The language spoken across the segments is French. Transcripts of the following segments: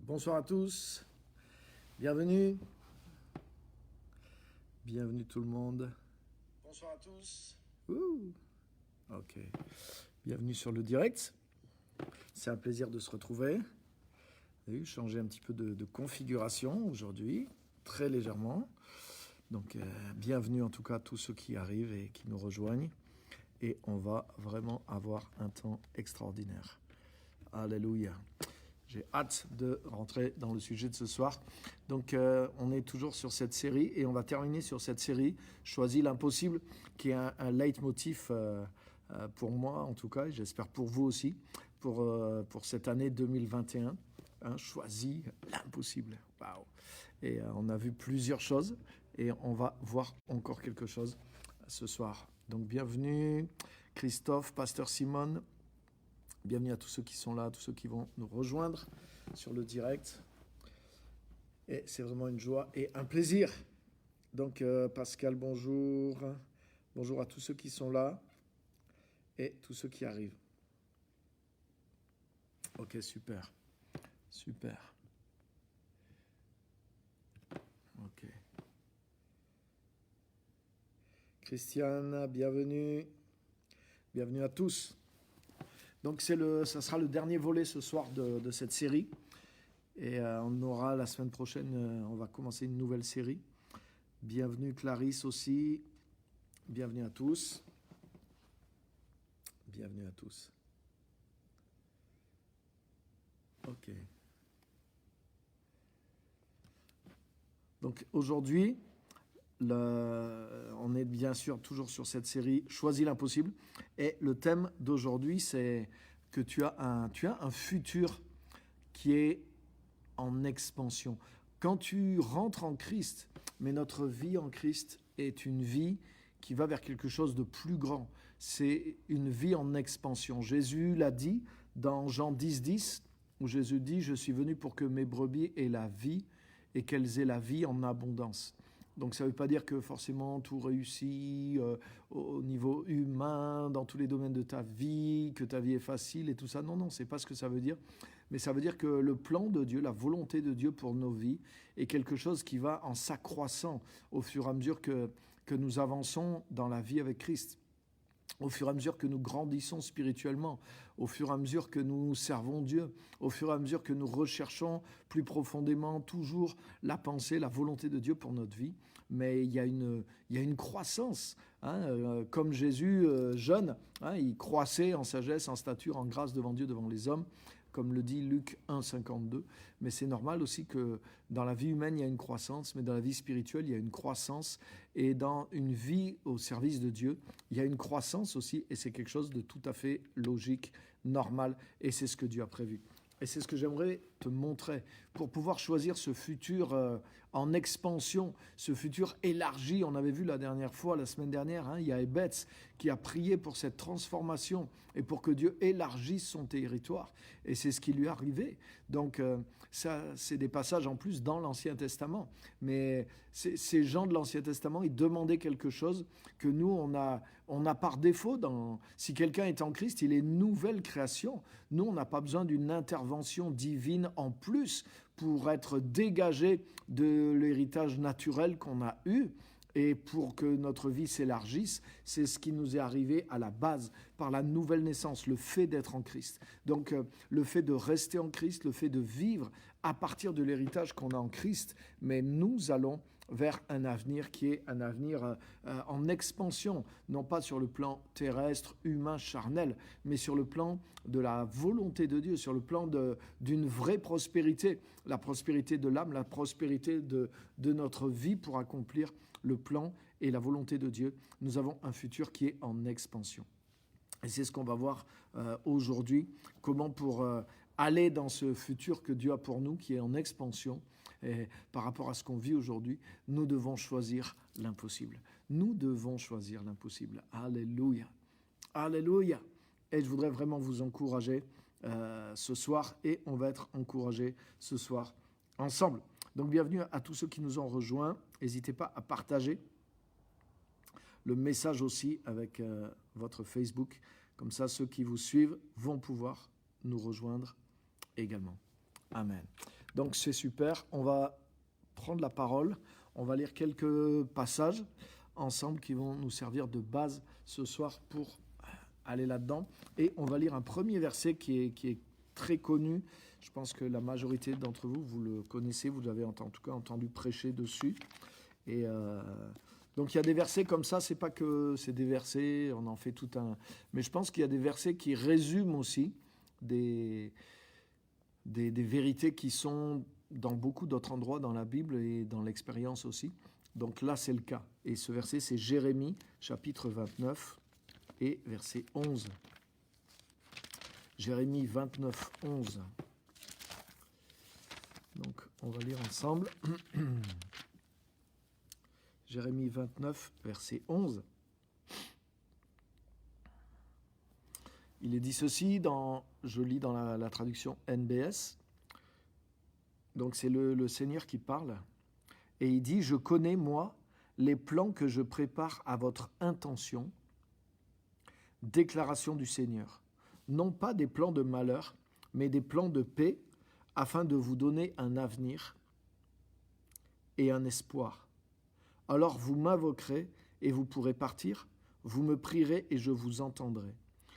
Bonsoir à tous, bienvenue. Bienvenue tout le monde. Bonsoir à tous. Ok, bienvenue sur le direct. C'est un plaisir de se retrouver. Vous avez vu, changer un petit peu de configuration aujourd'hui, très légèrement. Donc bienvenue en tout cas à tous ceux qui arrivent et qui nous rejoignent. Et on va vraiment avoir un temps extraordinaire. Alléluia. J'ai hâte de rentrer dans le sujet de ce soir. Donc, on est toujours sur cette série et on va terminer sur cette série « Choisis l'impossible » qui est un leitmotiv pour moi en tout cas, et j'espère pour vous aussi, pour cette année 2021. Choisis l'impossible. Waouh. Et on a vu plusieurs choses et on va voir encore quelque chose ce soir. Donc, bienvenue Christophe, Pasteur Simone. Bienvenue à tous ceux qui sont là, tous ceux qui vont nous rejoindre sur le direct. Et c'est vraiment une joie et un plaisir. Donc Pascal, bonjour. Bonjour à tous ceux qui sont là et tous ceux qui arrivent. Ok, super. Super. Ok. Christiane, bienvenue. Bienvenue à tous. Donc ça sera le dernier volet ce soir de cette série. Et on aura la semaine prochaine, on va commencer une nouvelle série. Bienvenue Clarisse aussi. Bienvenue à tous. Bienvenue à tous. Ok. Donc aujourd'hui, on est bien sûr toujours sur cette série « Choisis l'impossible ». Et le thème d'aujourd'hui, c'est que tu as un futur qui est en expansion. Quand tu rentres en Christ, mais notre vie en Christ est une vie qui va vers quelque chose de plus grand. C'est une vie en expansion. Jésus l'a dit dans Jean 10, où Jésus dit « Je suis venu pour que mes brebis aient la vie et qu'elles aient la vie en abondance ». Donc ça ne veut pas dire que forcément tout réussit au niveau humain, dans tous les domaines de ta vie, que ta vie est facile et tout ça. Non, non, ce n'est pas ce que ça veut dire. Mais ça veut dire que le plan de Dieu, la volonté de Dieu pour nos vies est quelque chose qui va en s'accroissant au fur et à mesure que nous avançons dans la vie avec Christ. Au fur et à mesure que nous grandissons spirituellement, au fur et à mesure que nous servons Dieu, au fur et à mesure que nous recherchons plus profondément toujours la pensée, la volonté de Dieu pour notre vie. Mais il y a une croissance, comme Jésus jeune, il croissait en sagesse, en stature, en grâce devant Dieu, devant les hommes, comme le dit Luc 1, 52. Mais c'est normal aussi que dans la vie humaine, il y a une croissance, mais dans la vie spirituelle, il y a une croissance. Et dans une vie au service de Dieu, il y a une croissance aussi, et c'est quelque chose de tout à fait logique, normal, et c'est ce que Dieu a prévu. Et c'est ce que j'aimerais te montrer pour pouvoir choisir ce futur en expansion, ce futur élargi. On avait vu la dernière fois, la semaine dernière, il y a Ebetz qui a prié pour cette transformation et pour que Dieu élargisse son territoire. Et c'est ce qui lui est arrivé. Donc ça, c'est des passages en plus dans l'Ancien Testament. Mais ces gens de l'Ancien Testament, ils demandaient quelque chose que nous, on a par défaut. Si quelqu'un est en Christ, il est nouvelle création. Nous, on n'a pas besoin d'une intervention divine en plus pour être dégagé de l'héritage naturel qu'on a eu et pour que notre vie s'élargisse. C'est ce qui nous est arrivé à la base par la nouvelle naissance, le fait d'être en Christ. Donc le fait de rester en Christ, le fait de vivre à partir de l'héritage qu'on a en Christ, mais nous allons vers un avenir qui est un avenir en expansion, non pas sur le plan terrestre, humain, charnel, mais sur le plan de la volonté de Dieu, sur le plan d'une vraie prospérité, la prospérité de l'âme, la prospérité de notre vie pour accomplir le plan et la volonté de Dieu. Nous avons un futur qui est en expansion. Et c'est ce qu'on va voir aujourd'hui, comment pour aller dans ce futur que Dieu a pour nous, qui est en expansion, et par rapport à ce qu'on vit aujourd'hui, nous devons choisir l'impossible. Nous devons choisir l'impossible. Alléluia. Alléluia. Et je voudrais vraiment vous encourager ce soir, et on va être encouragés ce soir ensemble. Donc bienvenue à tous ceux qui nous ont rejoints. N'hésitez pas à partager le message aussi avec votre Facebook. Comme ça, ceux qui vous suivent vont pouvoir nous rejoindre également. Amen. Donc c'est super, on va prendre la parole, on va lire quelques passages ensemble qui vont nous servir de base ce soir pour aller là-dedans. Et on va lire un premier verset qui est très connu. Je pense que la majorité d'entre vous, vous le connaissez, vous l'avez en tout cas entendu prêcher dessus. Et donc il y a des versets comme ça, c'est pas que c'est des versets, on en fait tout un... Mais je pense qu'il y a des versets qui résument aussi des vérités qui sont dans beaucoup d'autres endroits dans la Bible et dans l'expérience aussi. Donc là, c'est le cas. Et ce verset, c'est Jérémie, chapitre 29 et verset 11. Jérémie 29, 11. Donc, on va lire ensemble. Jérémie 29, verset 11. Il est dit ceci, je lis dans la traduction NBS. Donc, c'est le Seigneur qui parle. Et il dit, « Je connais, moi, les plans que je prépare à votre intention. » Déclaration du Seigneur. Non pas des plans de malheur, mais des plans de paix, afin de vous donner un avenir et un espoir. Alors vous m'invoquerez et vous pourrez partir, vous me prierez et je vous entendrai.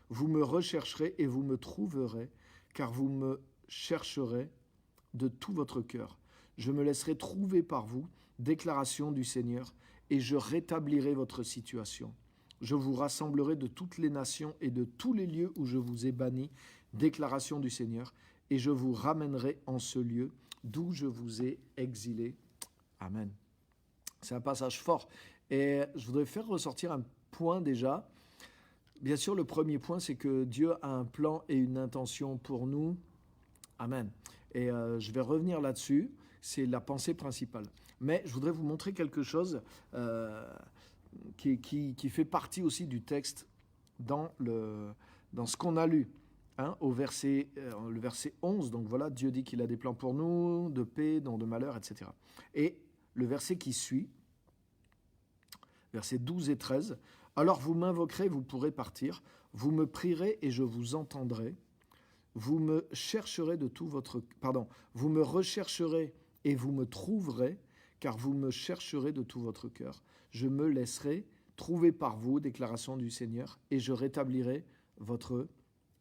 Vous me rechercherez et vous me trouverez, car vous me chercherez de tout votre cœur. Je me laisserai trouver par vous, déclaration du Seigneur, et je rétablirai votre situation. Je vous rassemblerai de toutes les nations et de tous les lieux où je vous ai bannis, déclaration du Seigneur, et je vous ramènerai en ce lieu d'où je vous ai exilé. Amen. C'est un passage fort. Et je voudrais faire ressortir un point déjà. Bien sûr, le premier point, c'est que Dieu a un plan et une intention pour nous. Amen. Et je vais revenir là-dessus. C'est la pensée principale. Mais je voudrais vous montrer quelque chose qui fait partie aussi du texte dans ce qu'on a lu. Hein, le verset 11, donc voilà, Dieu dit qu'il a des plans pour nous, de paix, non de malheur, etc. Et le verset qui suit, versets 12 et 13, « Alors vous m'invoquerez, vous pourrez partir, vous me prierez et je vous entendrai, vous me chercherez de tout votre... Pardon, vous me rechercherez et vous me trouverez, car vous me chercherez de tout votre cœur. Je me laisserai trouver par vous, déclaration du Seigneur, et je rétablirai votre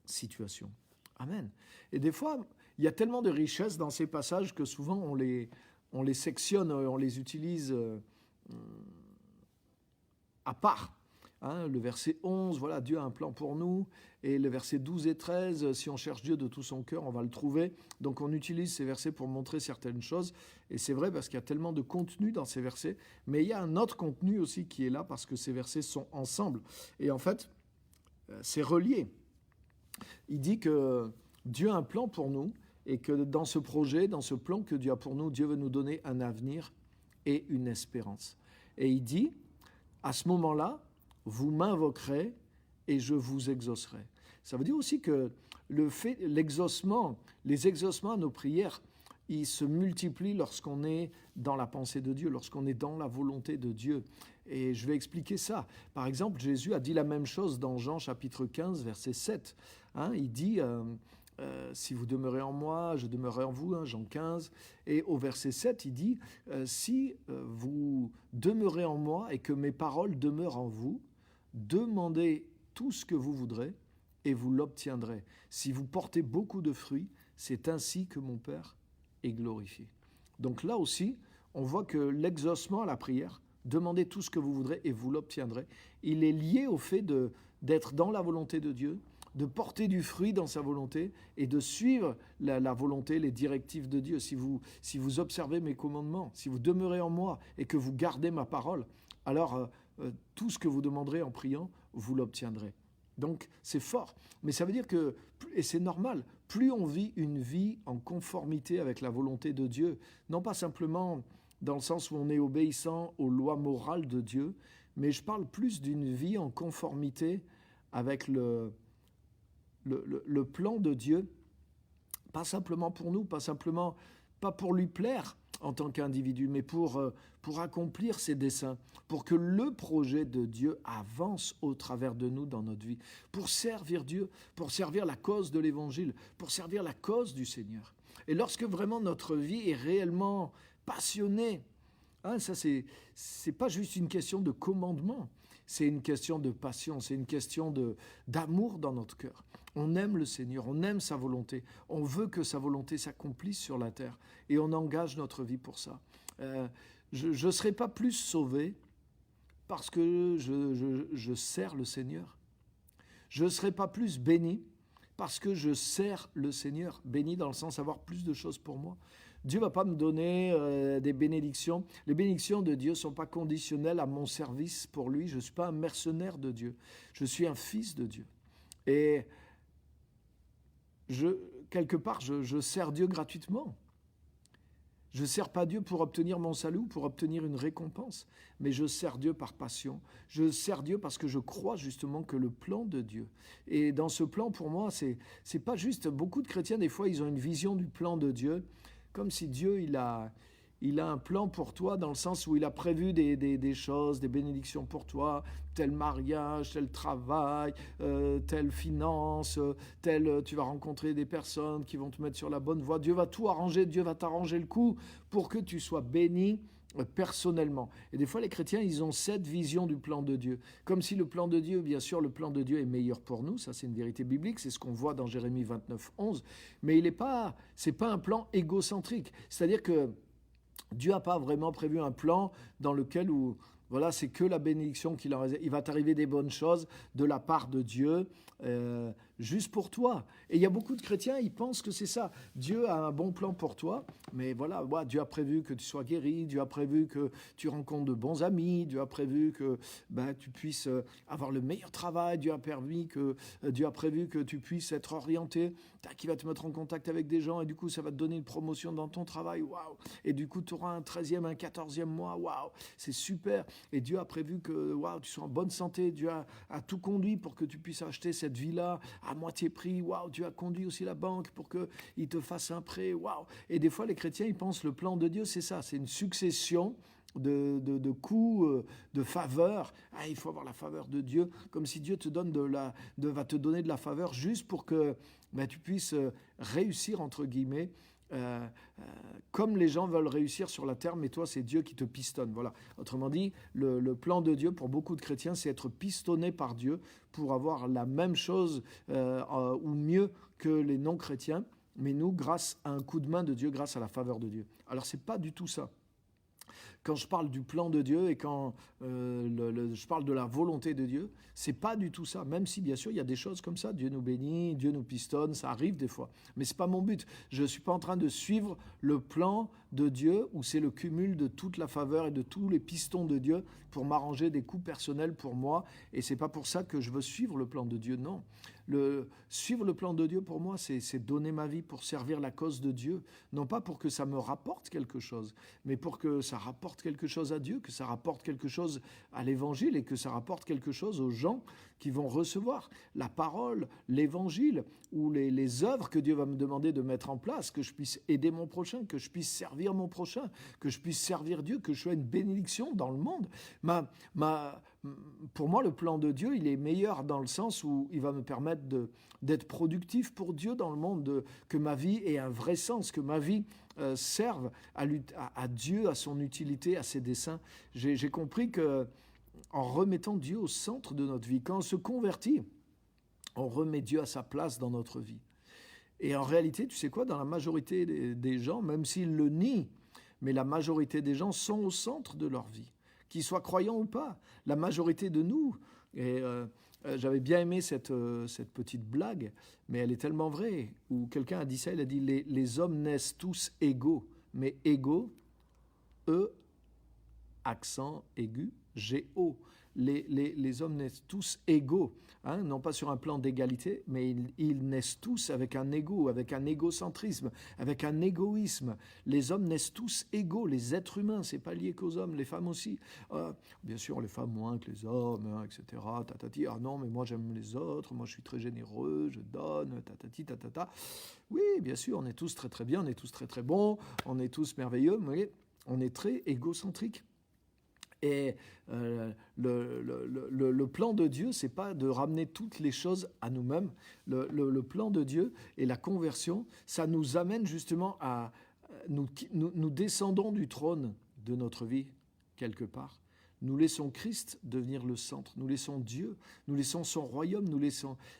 situation. » Amen. Et des fois, il y a tellement de richesses dans ces passages que souvent on les sectionne, on les utilise à part. Hein, le verset 11, voilà, Dieu a un plan pour nous. Et le verset 12 et 13, si on cherche Dieu de tout son cœur, on va le trouver. Donc on utilise ces versets pour montrer certaines choses. Et c'est vrai parce qu'il y a tellement de contenu dans ces versets. Mais il y a un autre contenu aussi qui est là parce que ces versets sont ensemble. Et en fait, c'est relié. Il dit que Dieu a un plan pour nous et que dans ce projet, dans ce plan que Dieu a pour nous, Dieu veut nous donner un avenir et une espérance. Et il dit, à ce moment-là, vous m'invoquerez et je vous exaucerai. Ça veut dire aussi que les exaucements à nos prières, ils se multiplient lorsqu'on est dans la pensée de Dieu, lorsqu'on est dans la volonté de Dieu. Et je vais expliquer ça. Par exemple, Jésus a dit la même chose dans Jean chapitre 15, verset 7. Hein, il dit, si vous demeurez en moi, je demeurerai en vous, hein, Jean 15. Et au verset 7, il dit, si vous demeurez en moi et que mes paroles demeurent en vous, demandez tout ce que vous voudrez et vous l'obtiendrez. Si vous portez beaucoup de fruits, c'est ainsi que mon Père est glorifié. Donc là aussi, on voit que l'exaucement à la prière, demandez tout ce que vous voudrez et vous l'obtiendrez, il est lié au fait d'être dans la volonté de Dieu, de porter du fruit dans sa volonté et de suivre la volonté, les directives de Dieu. Si vous observez mes commandements, si vous demeurez en moi et que vous gardez ma parole, alors tout ce que vous demanderez en priant, vous l'obtiendrez. Donc c'est fort, mais ça veut dire que, et c'est normal, plus on vit une vie en conformité avec la volonté de Dieu, non pas simplement dans le sens où on est obéissant aux lois morales de Dieu, mais je parle plus d'une vie en conformité avec le plan de Dieu, pas simplement pour nous, pas pour lui plaire en tant qu'individu, mais pour accomplir ses desseins, pour que le projet de Dieu avance au travers de nous dans notre vie, pour servir Dieu, pour servir la cause de l'Évangile, pour servir la cause du Seigneur. Et lorsque vraiment notre vie est réellement passionnée, hein, ça c'est pas juste une question de commandement, c'est une question de passion, c'est une question d'amour dans notre cœur. On aime le Seigneur, on aime sa volonté, on veut que sa volonté s'accomplisse sur la terre et on engage notre vie pour ça. Je ne serai pas plus sauvé parce que je sers le Seigneur. Je ne serai pas plus béni parce que je sers le Seigneur. Béni dans le sens d'avoir plus de choses pour moi. Dieu ne va pas me donner des bénédictions. Les bénédictions de Dieu ne sont pas conditionnelles à mon service pour lui. Je ne suis pas un mercenaire de Dieu. Je suis un fils de Dieu. Et quelque part, je sers Dieu gratuitement. Je ne sers pas Dieu pour obtenir mon salut, pour obtenir une récompense, mais je sers Dieu par passion. Je sers Dieu parce que je crois justement que le plan de Dieu, et dans ce plan, pour moi, c'est pas juste, beaucoup de chrétiens, des fois, ils ont une vision du plan de Dieu, comme si Dieu, il a un plan pour toi dans le sens où il a prévu des choses, des bénédictions pour toi, tel mariage, tel travail, telle finance, tu vas rencontrer des personnes qui vont te mettre sur la bonne voie. Dieu va tout arranger, Dieu va t'arranger le coup pour que tu sois béni personnellement. Et des fois, les chrétiens, ils ont cette vision du plan de Dieu. Comme si le plan de Dieu, bien sûr, le plan de Dieu est meilleur pour nous. Ça, c'est une vérité biblique. C'est ce qu'on voit dans Jérémie 29, 11. Mais c'est pas un plan égocentrique. C'est-à-dire que Dieu n'a pas vraiment prévu un plan dans lequel voilà, c'est que la bénédiction qu'il en réserve. Il va t'arriver des bonnes choses de la part de Dieu, juste pour toi. Et il y a beaucoup de chrétiens, ils pensent que c'est ça. Dieu a un bon plan pour toi, mais voilà, Dieu a prévu que tu sois guéri, Dieu a prévu que tu rencontres de bons amis, Dieu a prévu que tu puisses avoir le meilleur travail, Dieu a prévu que tu puisses être orienté, qui va te mettre en contact avec des gens, et du coup, ça va te donner une promotion dans ton travail, waouh. Et du coup, tu auras un 13e, un 14e mois, waouh, c'est super. Et Dieu a prévu que tu sois en bonne santé. Dieu a tout conduit pour que tu puisses acheter cette villa à moitié prix. Dieu a conduit aussi la banque pour qu'il te fasse un prêt. Et des fois, les chrétiens, ils pensent le plan de Dieu, c'est ça. C'est une succession de coups, de faveurs. Il faut avoir la faveur de Dieu, comme si Dieu va te donner de la faveur juste pour que tu puisses réussir, entre guillemets, comme les gens veulent réussir sur la terre, mais toi, c'est Dieu qui te pistonne. Voilà. Autrement dit, le plan de Dieu, pour beaucoup de chrétiens, c'est être pistonné par Dieu pour avoir la même chose ou mieux que les non-chrétiens, mais nous, grâce à un coup de main de Dieu, grâce à la faveur de Dieu. Alors, c'est pas du tout ça. Quand je parle du plan de Dieu et quand je parle de la volonté de Dieu, c'est pas du tout ça. Même si, bien sûr, il y a des choses comme ça. Dieu nous bénit, Dieu nous pistonne, ça arrive des fois. Mais c'est pas mon but. Je suis pas en train de suivre le plan de Dieu où c'est le cumul de toute la faveur et de tous les pistons de Dieu pour m'arranger des coups personnels pour moi. Et c'est pas pour ça que je veux suivre le plan de Dieu, non. Suivre le plan de Dieu, pour moi, c'est donner ma vie pour servir la cause de Dieu. Non pas pour que ça me rapporte quelque chose, mais pour que ça rapporte quelque chose à Dieu, que ça rapporte quelque chose à l'Évangile et que ça rapporte quelque chose aux gens qui vont recevoir la parole, l'Évangile ou les œuvres que Dieu va me demander de mettre en place, que je puisse aider mon prochain, que je puisse servir mon prochain, que je puisse servir Dieu, que je sois une bénédiction dans le monde. Pour moi, le plan de Dieu, il est meilleur dans le sens où il va me permettre d'être productif pour Dieu dans le monde, que ma vie ait un vrai sens, que ma vie serve à Dieu, à son utilité, à ses desseins. J'ai compris que en remettant Dieu au centre de notre vie, quand on se convertit, on remet Dieu à sa place dans notre vie. Et en réalité, tu sais quoi, dans la majorité des gens, même s'ils le nient, mais la majorité des gens sont au centre de leur vie, qu'ils soient croyants ou pas. La majorité de nous, et j'avais bien aimé cette petite blague, mais elle est tellement vraie, où quelqu'un a dit ça, il a dit les hommes naissent tous égaux, mais égaux, accent aigu, G-O. Les hommes naissent tous égaux, non pas sur un plan d'égalité, mais ils naissent tous avec un égo, avec un égocentrisme, avec un égoïsme. Les hommes naissent tous égaux, les êtres humains, c'est pas lié qu'aux hommes, les femmes aussi. Bien sûr, les femmes moins que les hommes, etc. Tatati, non, mais moi j'aime les autres, moi je suis très généreux, je donne, tatati, tatata. Oui, bien sûr, on est tous très très bien, on est tous très très bons, on est tous merveilleux, mais on est très égocentrique. Et le plan de Dieu, c'est pas de ramener toutes les choses à nous-mêmes. Le plan de Dieu et la conversion, ça nous amène justement à... Nous descendons du trône de notre vie, quelque part. Nous laissons Christ devenir le centre. Nous laissons Dieu. Nous laissons son royaume.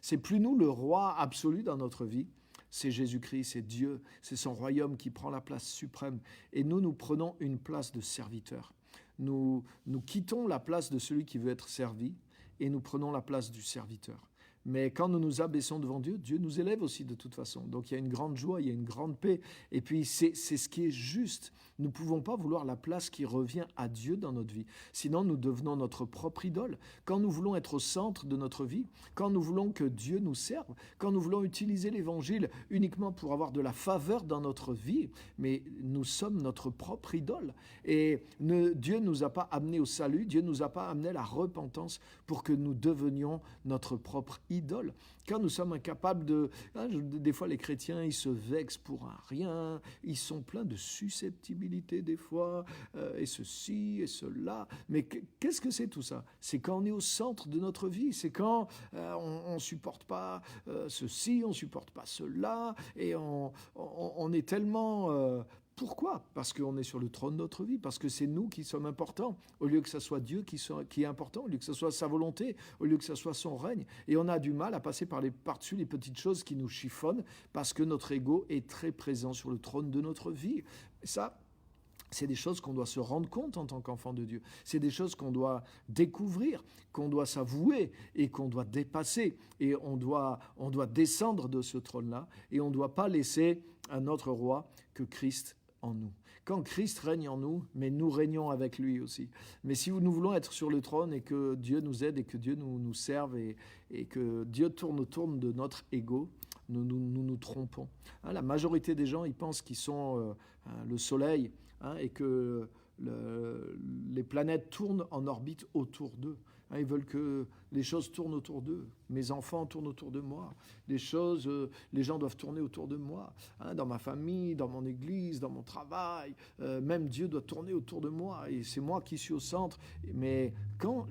C'est plus nous le roi absolu dans notre vie. C'est Jésus-Christ, c'est Dieu. C'est son royaume qui prend la place suprême. Et nous prenons une place de serviteur. Nous quittons la place de celui qui veut être servi et nous prenons la place du serviteur. Mais quand nous nous abaissons devant Dieu, Dieu nous élève aussi de toute façon. Donc il y a une grande joie, il y a une grande paix. Et puis c'est ce qui est juste. Nous ne pouvons pas vouloir la place qui revient à Dieu dans notre vie. Sinon nous devenons notre propre idole. Quand nous voulons être au centre de notre vie, quand nous voulons que Dieu nous serve, quand nous voulons utiliser l'évangile uniquement pour avoir de la faveur dans notre vie, mais nous sommes notre propre idole. Et Dieu ne nous a pas amenés au salut, Dieu ne nous a pas amenés à la repentance pour que nous devenions notre propre idole. Quand nous sommes incapables de... Des fois, les chrétiens, ils se vexent pour un rien, ils sont pleins de susceptibilité des fois, et ceci et cela. Mais qu'est-ce que c'est tout ça? C'est quand on est au centre de notre vie, c'est quand on ne supporte pas ceci, on ne supporte pas cela, et on est tellement... Pourquoi? Parce qu'on est sur le trône de notre vie, parce que c'est nous qui sommes importants, au lieu que ce soit Dieu qui est important, au lieu que ce soit sa volonté, au lieu que ce soit son règne. Et on a du mal à passer par-dessus les petites choses qui nous chiffonnent, parce que notre ego est très présent sur le trône de notre vie. Et ça, c'est des choses qu'on doit se rendre compte en tant qu'enfant de Dieu. C'est des choses qu'on doit découvrir, qu'on doit s'avouer et qu'on doit dépasser. Et on doit descendre de ce trône-là et on ne doit pas laisser un autre roi que Christ en nous. Quand Christ règne en nous, mais nous régnons avec lui aussi. Mais si nous voulons être sur le trône et que Dieu nous aide et que Dieu nous serve et que Dieu tourne autour de notre ego, nous trompons. La majorité des gens, ils pensent qu'ils sont le soleil et que les planètes tournent en orbite autour d'eux. Ils veulent que les choses tournent autour d'eux. Mes enfants tournent autour de moi. Les gens doivent tourner autour de moi. Dans ma famille, dans mon église, dans mon travail. Même Dieu doit tourner autour de moi. Et c'est moi qui suis au centre. Mais quand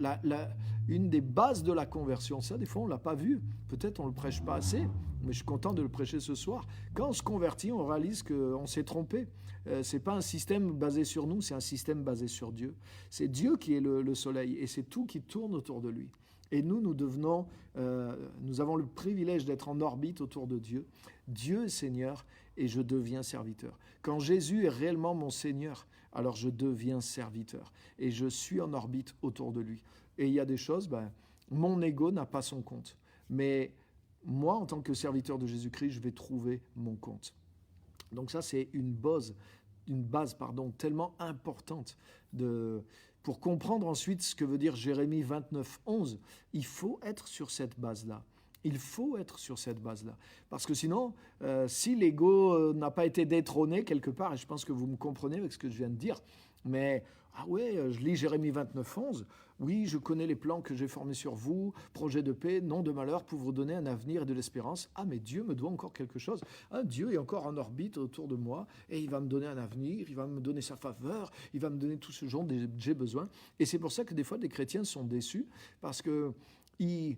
une des bases de la conversion, ça des fois on ne l'a pas vu. Peut-être on ne le prêche pas assez. Mais je suis content de le prêcher ce soir. Quand on se convertit, on réalise qu'on s'est trompé. Ce n'est pas un système basé sur nous, c'est un système basé sur Dieu. C'est Dieu qui est le soleil et c'est tout qui tourne autour de lui. Et nous avons le privilège d'être en orbite autour de Dieu. Dieu est Seigneur et je deviens serviteur. Quand Jésus est réellement mon Seigneur, alors je deviens serviteur et je suis en orbite autour de lui. Et il y a des choses, mon ego n'a pas son compte. Mais moi, en tant que serviteur de Jésus-Christ, je vais trouver mon compte. Donc ça, c'est une base tellement importante pour comprendre ensuite ce que veut dire Jérémie 29, 11. Il faut être sur cette base-là. Il faut être sur cette base-là. Parce que sinon, si l'ego n'a pas été détrôné quelque part, et je pense que vous me comprenez avec ce que je viens de dire, mais je lis Jérémie 29, 11. Oui, je connais les plans que j'ai formés sur vous, projet de paix, non de malheur, pour vous donner un avenir et de l'espérance. Ah, mais Dieu me doit encore quelque chose. Dieu est encore en orbite autour de moi et il va me donner un avenir, il va me donner sa faveur, il va me donner tout ce dont j'ai besoin. Et c'est pour ça que des fois, des chrétiens sont déçus parce que ils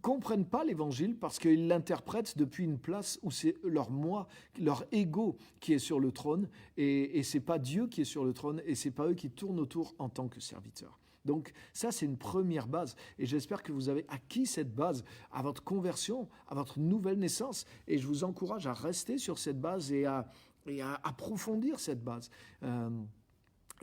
comprennent pas l'évangile parce qu'ils l'interprètent depuis une place où c'est leur moi, leur ego qui est sur le trône et c'est pas Dieu qui est sur le trône et c'est pas eux qui tournent autour en tant que serviteurs. Donc ça, c'est une première base et j'espère que vous avez acquis cette base à votre conversion, à votre nouvelle naissance et je vous encourage à rester sur cette base et à approfondir cette base.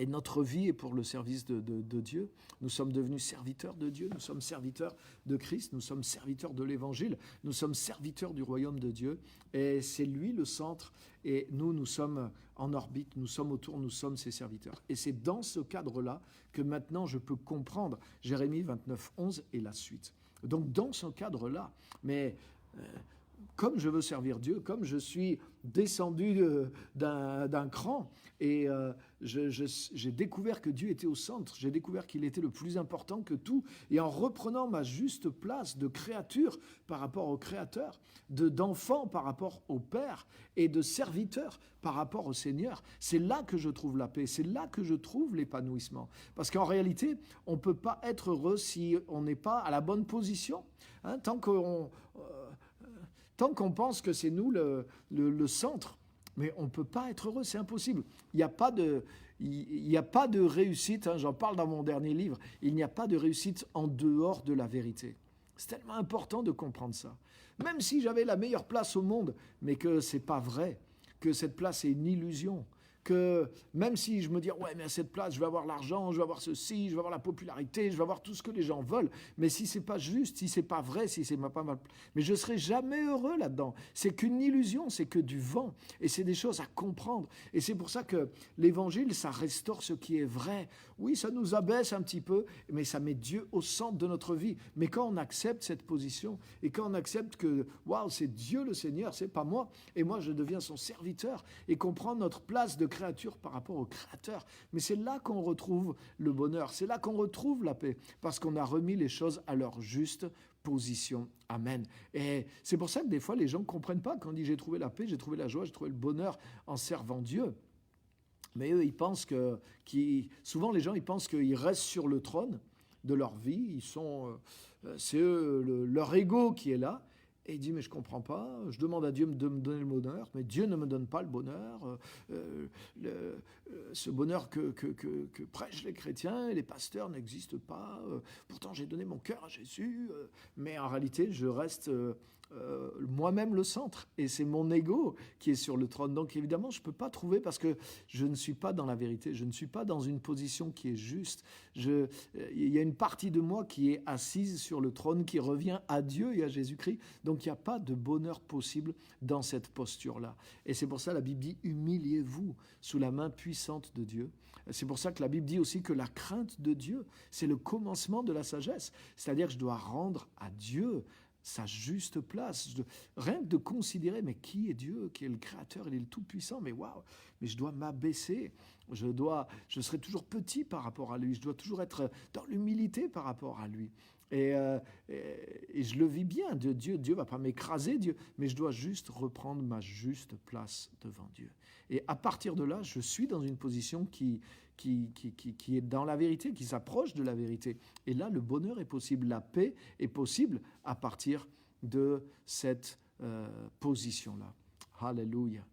Et notre vie est pour le service de Dieu. Nous sommes devenus serviteurs de Dieu, nous sommes serviteurs de Christ, nous sommes serviteurs de l'Évangile, nous sommes serviteurs du royaume de Dieu. Et c'est lui le centre et nous sommes en orbite, nous sommes autour, nous sommes ses serviteurs. Et c'est dans ce cadre-là que maintenant je peux comprendre Jérémie 29, 11 et la suite. Donc dans ce cadre-là, mais comme je veux servir Dieu, comme je suis descendu d'un cran, et j'ai découvert que Dieu était au centre, j'ai découvert qu'il était le plus important que tout, et en reprenant ma juste place de créature par rapport au Créateur, d'enfant par rapport au Père, et de serviteur par rapport au Seigneur, c'est là que je trouve la paix, c'est là que je trouve l'épanouissement. Parce qu'en réalité, on ne peut pas être heureux si on n'est pas à la bonne position. Hein, tant qu'on pense que c'est nous le centre, mais on ne peut pas être heureux, c'est impossible. Il n'y a pas de réussite, hein, j'en parle dans mon dernier livre, il n'y a pas de réussite en dehors de la vérité. C'est tellement important de comprendre ça. Même si j'avais la meilleure place au monde, mais que ce n'est pas vrai, que cette place est une illusion, que même si je me dis, ouais, mais à cette place, je vais avoir l'argent, je vais avoir ceci, je vais avoir la popularité, je vais avoir tout ce que les gens veulent, mais si c'est pas juste, si c'est pas vrai, si c'est pas mal, mais je serai jamais heureux là-dedans. C'est qu'une illusion, c'est que du vent, et c'est des choses à comprendre. Et c'est pour ça que l'évangile, ça restaure ce qui est vrai. Oui, ça nous abaisse un petit peu, mais ça met Dieu au centre de notre vie. Mais quand on accepte cette position, et quand on accepte que, waouh, c'est Dieu le Seigneur, c'est pas moi, et moi je deviens son serviteur, et qu'on prend notre place de créature par rapport au Créateur. Mais c'est là qu'on retrouve le bonheur, c'est là qu'on retrouve la paix, parce qu'on a remis les choses à leur juste position. Amen. Et c'est pour ça que des fois les gens ne comprennent pas quand on dit j'ai trouvé la paix, j'ai trouvé la joie, j'ai trouvé le bonheur en servant Dieu. Mais eux, ils pensent souvent les gens, ils pensent qu'ils restent sur le trône de leur vie, c'est eux, leur ego qui est là. Et il dit, mais je ne comprends pas, je demande à Dieu de me donner le bonheur, mais Dieu ne me donne pas le bonheur. Ce bonheur que prêchent les chrétiens et les pasteurs n'existe pas. Pourtant, j'ai donné mon cœur à Jésus, mais en réalité, je reste moi-même le centre. Et c'est mon ego qui est sur le trône. Donc évidemment, je ne peux pas trouver parce que je ne suis pas dans la vérité. Je ne suis pas dans une position qui est juste. Il y a une partie de moi qui est assise sur le trône, qui revient à Dieu et à Jésus-Christ. Donc il n'y a pas de bonheur possible dans cette posture-là. Et c'est pour ça que la Bible dit « Humiliez-vous sous la main puissante de Dieu ». C'est pour ça que la Bible dit aussi que la crainte de Dieu, c'est le commencement de la sagesse. C'est-à-dire que je dois rendre à Dieu sa juste place. Rien que de considérer, mais qui est Dieu, qui est le Créateur, il est le Tout-Puissant, mais waouh, mais je dois m'abaisser, je serai toujours petit par rapport à lui, je dois toujours être dans l'humilité par rapport à lui. Et je le vis bien, Dieu ne va pas m'écraser, Dieu, mais je dois juste reprendre ma juste place devant Dieu. Et à partir de là, je suis dans une position qui est dans la vérité, qui s'approche de la vérité. Et là, le bonheur est possible, la paix est possible à partir de cette position-là. Alléluia.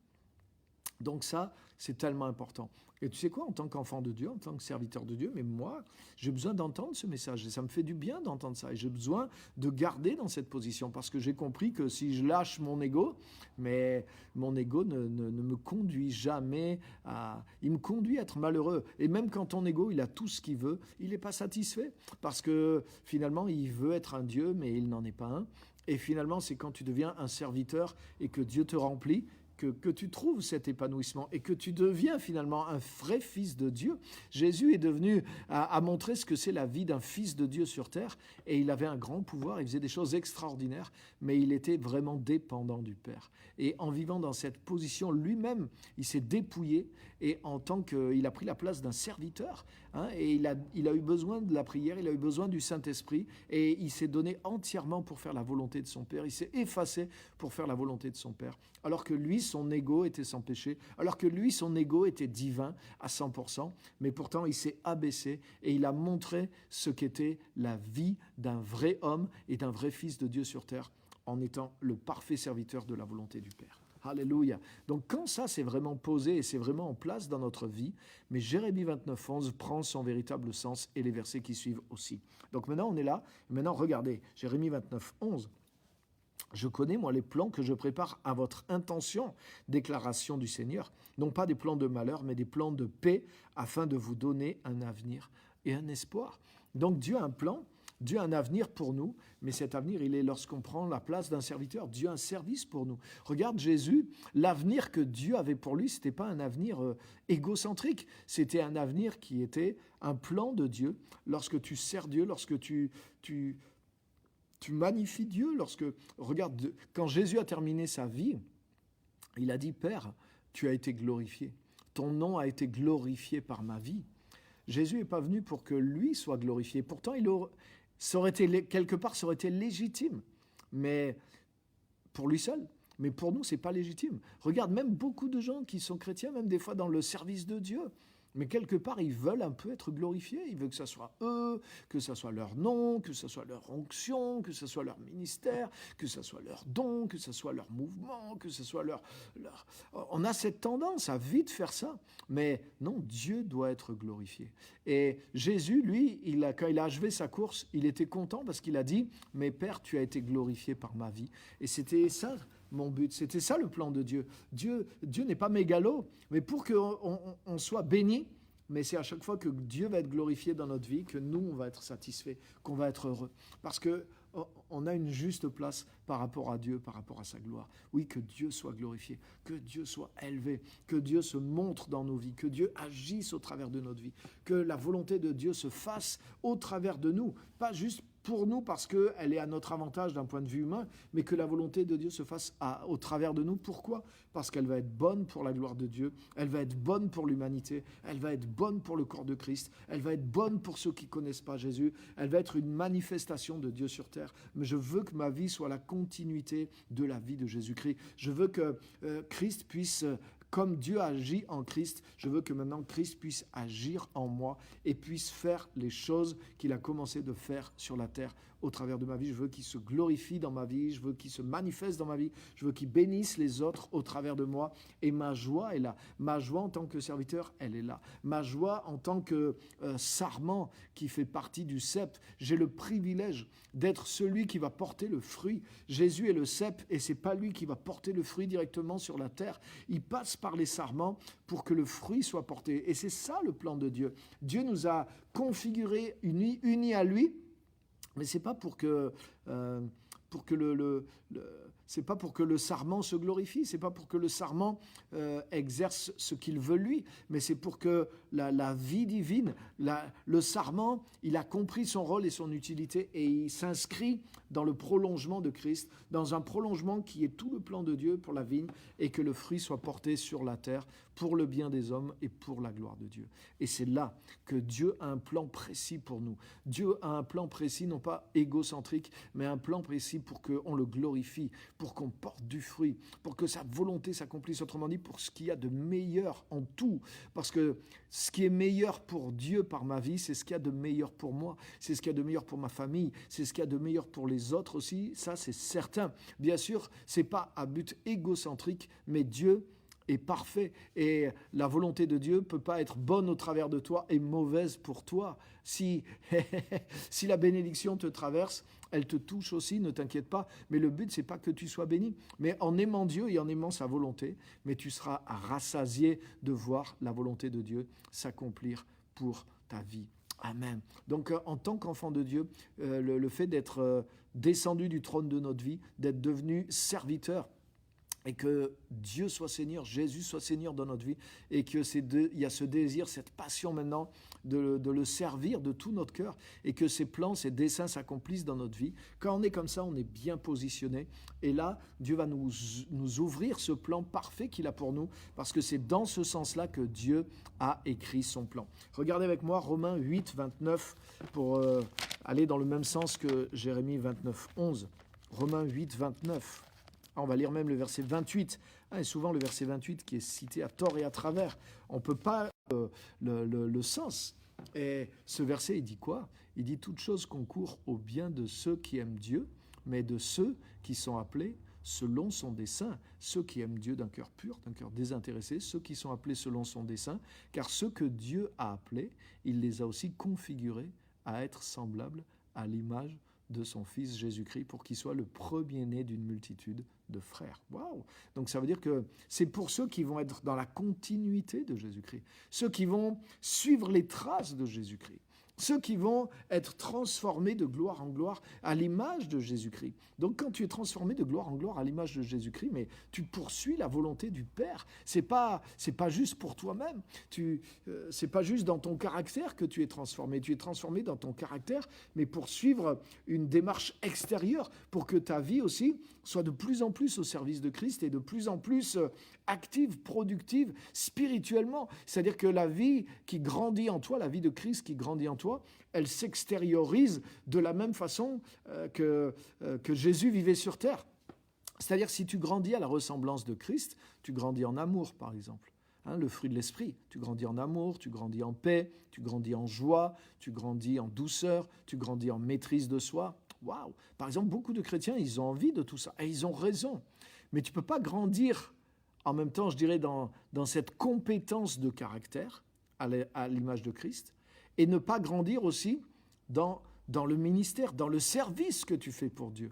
Donc ça, c'est tellement important. Et tu sais quoi, en tant qu'enfant de Dieu, en tant que serviteur de Dieu, mais moi, j'ai besoin d'entendre ce message. Et ça me fait du bien d'entendre ça. Et j'ai besoin de garder dans cette position. Parce que j'ai compris que si je lâche mon ego, mais mon ego ne me conduit jamais à... Il me conduit à être malheureux. Et même quand ton ego, il a tout ce qu'il veut, il n'est pas satisfait. Parce que finalement, il veut être un Dieu, mais il n'en est pas un. Et finalement, c'est quand tu deviens un serviteur et que Dieu te remplit, que tu trouves cet épanouissement et que tu deviens finalement un vrai fils de Dieu. Jésus est devenu, a montré ce que c'est la vie d'un fils de Dieu sur terre et il avait un grand pouvoir, il faisait des choses extraordinaires, mais il était vraiment dépendant du Père. Et en vivant dans cette position, lui-même, il s'est dépouillé et en tant qu'il a pris la place d'un serviteur, hein, et il a eu besoin de la prière, il a eu besoin du Saint-Esprit et il s'est donné entièrement pour faire la volonté de son Père, il s'est effacé pour faire la volonté de son Père. Alors que lui, son ego était sans péché, alors que lui, son ego était divin à 100%, mais pourtant il s'est abaissé et il a montré ce qu'était la vie d'un vrai homme et d'un vrai fils de Dieu sur terre en étant le parfait serviteur de la volonté du Père. Alléluia. Donc quand ça c'est vraiment posé et c'est vraiment en place dans notre vie, mais Jérémie 29:11 prend son véritable sens et les versets qui suivent aussi. Donc maintenant on est là, maintenant regardez, Jérémie 29:11. Je connais, moi, les plans que je prépare à votre intention, déclaration du Seigneur. Non pas des plans de malheur, mais des plans de paix, afin de vous donner un avenir et un espoir. Donc Dieu a un plan, Dieu a un avenir pour nous, mais cet avenir, il est lorsqu'on prend la place d'un serviteur. Dieu a un service pour nous. Regarde Jésus, l'avenir que Dieu avait pour lui, ce n'était pas un avenir égocentrique, c'était un avenir qui était un plan de Dieu. Lorsque tu sers Dieu, lorsque tu Tu magnifies Dieu lorsque, regarde, quand Jésus a terminé sa vie, il a dit, Père, tu as été glorifié. Ton nom a été glorifié par ma vie. Jésus n'est pas venu pour que lui soit glorifié. Pourtant, ça aurait été, quelque part, ça aurait été légitime. Mais pour lui seul. Mais pour nous, ce n'est pas légitime. Regarde, même beaucoup de gens qui sont chrétiens, même des fois dans le service de Dieu, mais quelque part, ils veulent un peu être glorifiés. Ils veulent que ce soit eux, que ce soit leur nom, que ce soit leur onction, que ce soit leur ministère, que ce soit leur don, que ce soit leur mouvement, que ce soit leur... On a cette tendance à vite faire ça. Mais non, Dieu doit être glorifié. Et Jésus, lui, quand il a achevé sa course, il était content parce qu'il a dit « Mais Père, tu as été glorifié par ma vie. » Et c'était ça mon but. C'était ça le plan de Dieu. Dieu n'est pas mégalo, mais pour qu'on soit béni, mais c'est à chaque fois que Dieu va être glorifié dans notre vie, que nous, on va être satisfaits, qu'on va être heureux. Parce qu'on a une juste place par rapport à Dieu, par rapport à sa gloire. Oui, que Dieu soit glorifié, que Dieu soit élevé, que Dieu se montre dans nos vies, que Dieu agisse au travers de notre vie, que la volonté de Dieu se fasse au travers de nous, pas juste pour nous parce qu'elle est à notre avantage d'un point de vue humain, mais que la volonté de Dieu se fasse au travers de nous. Pourquoi ? Parce qu'elle va être bonne pour la gloire de Dieu, elle va être bonne pour l'humanité, elle va être bonne pour le corps de Christ, elle va être bonne pour ceux qui ne connaissent pas Jésus, elle va être une manifestation de Dieu sur terre. Mais je veux que ma vie soit la continuité de la vie de Jésus-Christ. Je veux que Christ puisse... Comme Dieu agit en Christ, je veux que maintenant Christ puisse agir en moi et puisse faire les choses qu'il a commencé de faire sur la terre au travers de ma vie. Je veux qu'il se glorifie dans ma vie, je veux qu'il se manifeste dans ma vie, je veux qu'il bénisse les autres au travers de moi. Et ma joie est là. Ma joie en tant que serviteur, elle est là. Ma joie en tant que sarment qui fait partie du cep, j'ai le privilège d'être celui qui va porter le fruit. Jésus est le cep et c'est pas lui qui va porter le fruit directement sur la terre. Il passe par les sarments pour que le fruit soit porté. Et c'est ça le plan de Dieu. Dieu nous a configurés, unis à lui, mais c'est pas pour que c'est pas pour que le sarment se glorifie, c'est pas pour que le sarment exerce ce qu'il veut lui, mais c'est pour que la vie divine, le sarment, il a compris son rôle et son utilité et il s'inscrit dans le prolongement de Christ, dans un prolongement qui est tout le plan de Dieu pour la vigne et que le fruit soit porté sur la terre pour le bien des hommes et pour la gloire de Dieu. Et c'est là que Dieu a un plan précis pour nous. Dieu a un plan précis, non pas égocentrique, mais un plan précis pour qu'on le glorifie, pour qu'on porte du fruit, pour que sa volonté s'accomplisse, autrement dit, pour ce qu'il y a de meilleur en tout. Parce que ce qui est meilleur pour Dieu par ma vie, c'est ce qu'il y a de meilleur pour moi, c'est ce qu'il y a de meilleur pour ma famille, c'est ce qu'il y a de meilleur pour les autres aussi, ça c'est certain. Bien sûr, c'est pas à but égocentrique, mais Dieu est parfait et la volonté de Dieu peut pas être bonne au travers de toi et mauvaise pour toi. Si la bénédiction te traverse, elle te touche aussi, ne t'inquiète pas. Mais le but, c'est pas que tu sois béni, mais en aimant Dieu et en aimant sa volonté, mais tu seras rassasié de voir la volonté de Dieu s'accomplir pour ta vie. Amen. Donc, en tant qu'enfant de Dieu, le fait d'être descendu du trône de notre vie, d'être devenu serviteur, et que Dieu soit Seigneur, Jésus soit Seigneur dans notre vie, et qu'il y a ce désir, cette passion maintenant de le servir de tout notre cœur, et que ses plans, ses desseins s'accomplissent dans notre vie. Quand on est comme ça, on est bien positionné, et là, Dieu va nous ouvrir ce plan parfait qu'il a pour nous, parce que c'est dans ce sens-là que Dieu a écrit son plan. Regardez avec moi Romains 8, 29, pour aller dans le même sens que Jérémie 29, 11. Romains 8, 29. On va lire même le verset 28. Et souvent le verset 28 qui est cité à tort et à travers. On ne peut pas le sens. Et ce verset, il dit quoi ? Il dit « Toute chose concourt au bien de ceux qui aiment Dieu, mais de ceux qui sont appelés selon son dessein. Ceux qui aiment Dieu d'un cœur pur, d'un cœur désintéressé, ceux qui sont appelés selon son dessein. Car ceux que Dieu a appelés, il les a aussi configurés à être semblables à l'image de son Fils Jésus-Christ pour qu'il soit le premier-né d'une multitude de frères. Waouh! Donc ça veut dire que c'est pour ceux qui vont être dans la continuité de Jésus-Christ, ceux qui vont suivre les traces de Jésus-Christ, ceux qui vont être transformés de gloire en gloire à l'image de Jésus-Christ. Donc quand tu es transformé de gloire en gloire à l'image de Jésus-Christ, mais tu poursuis la volonté du Père. C'est pas juste pour toi-même. C'est pas juste dans ton caractère que tu es transformé. Tu es transformé dans ton caractère, mais pour suivre une démarche extérieure, pour que ta vie aussi soit de plus en plus au service de Christ et de plus en plus active, productive, spirituellement. C'est-à-dire que la vie qui grandit en toi, la vie de Christ qui grandit en toi, elle s'extériorise de la même façon que Jésus vivait sur terre. C'est-à-dire si tu grandis à la ressemblance de Christ, tu grandis en amour, par exemple. Le fruit de l'esprit, tu grandis en amour, tu grandis en paix, tu grandis en joie, tu grandis en douceur, tu grandis en maîtrise de soi. Waouh! Par exemple, beaucoup de chrétiens, ils ont envie de tout ça, et ils ont raison. Mais tu ne peux pas grandir en même temps, je dirais, dans cette compétence de caractère, à l'image de Christ, et ne pas grandir aussi dans le ministère, dans le service que tu fais pour Dieu.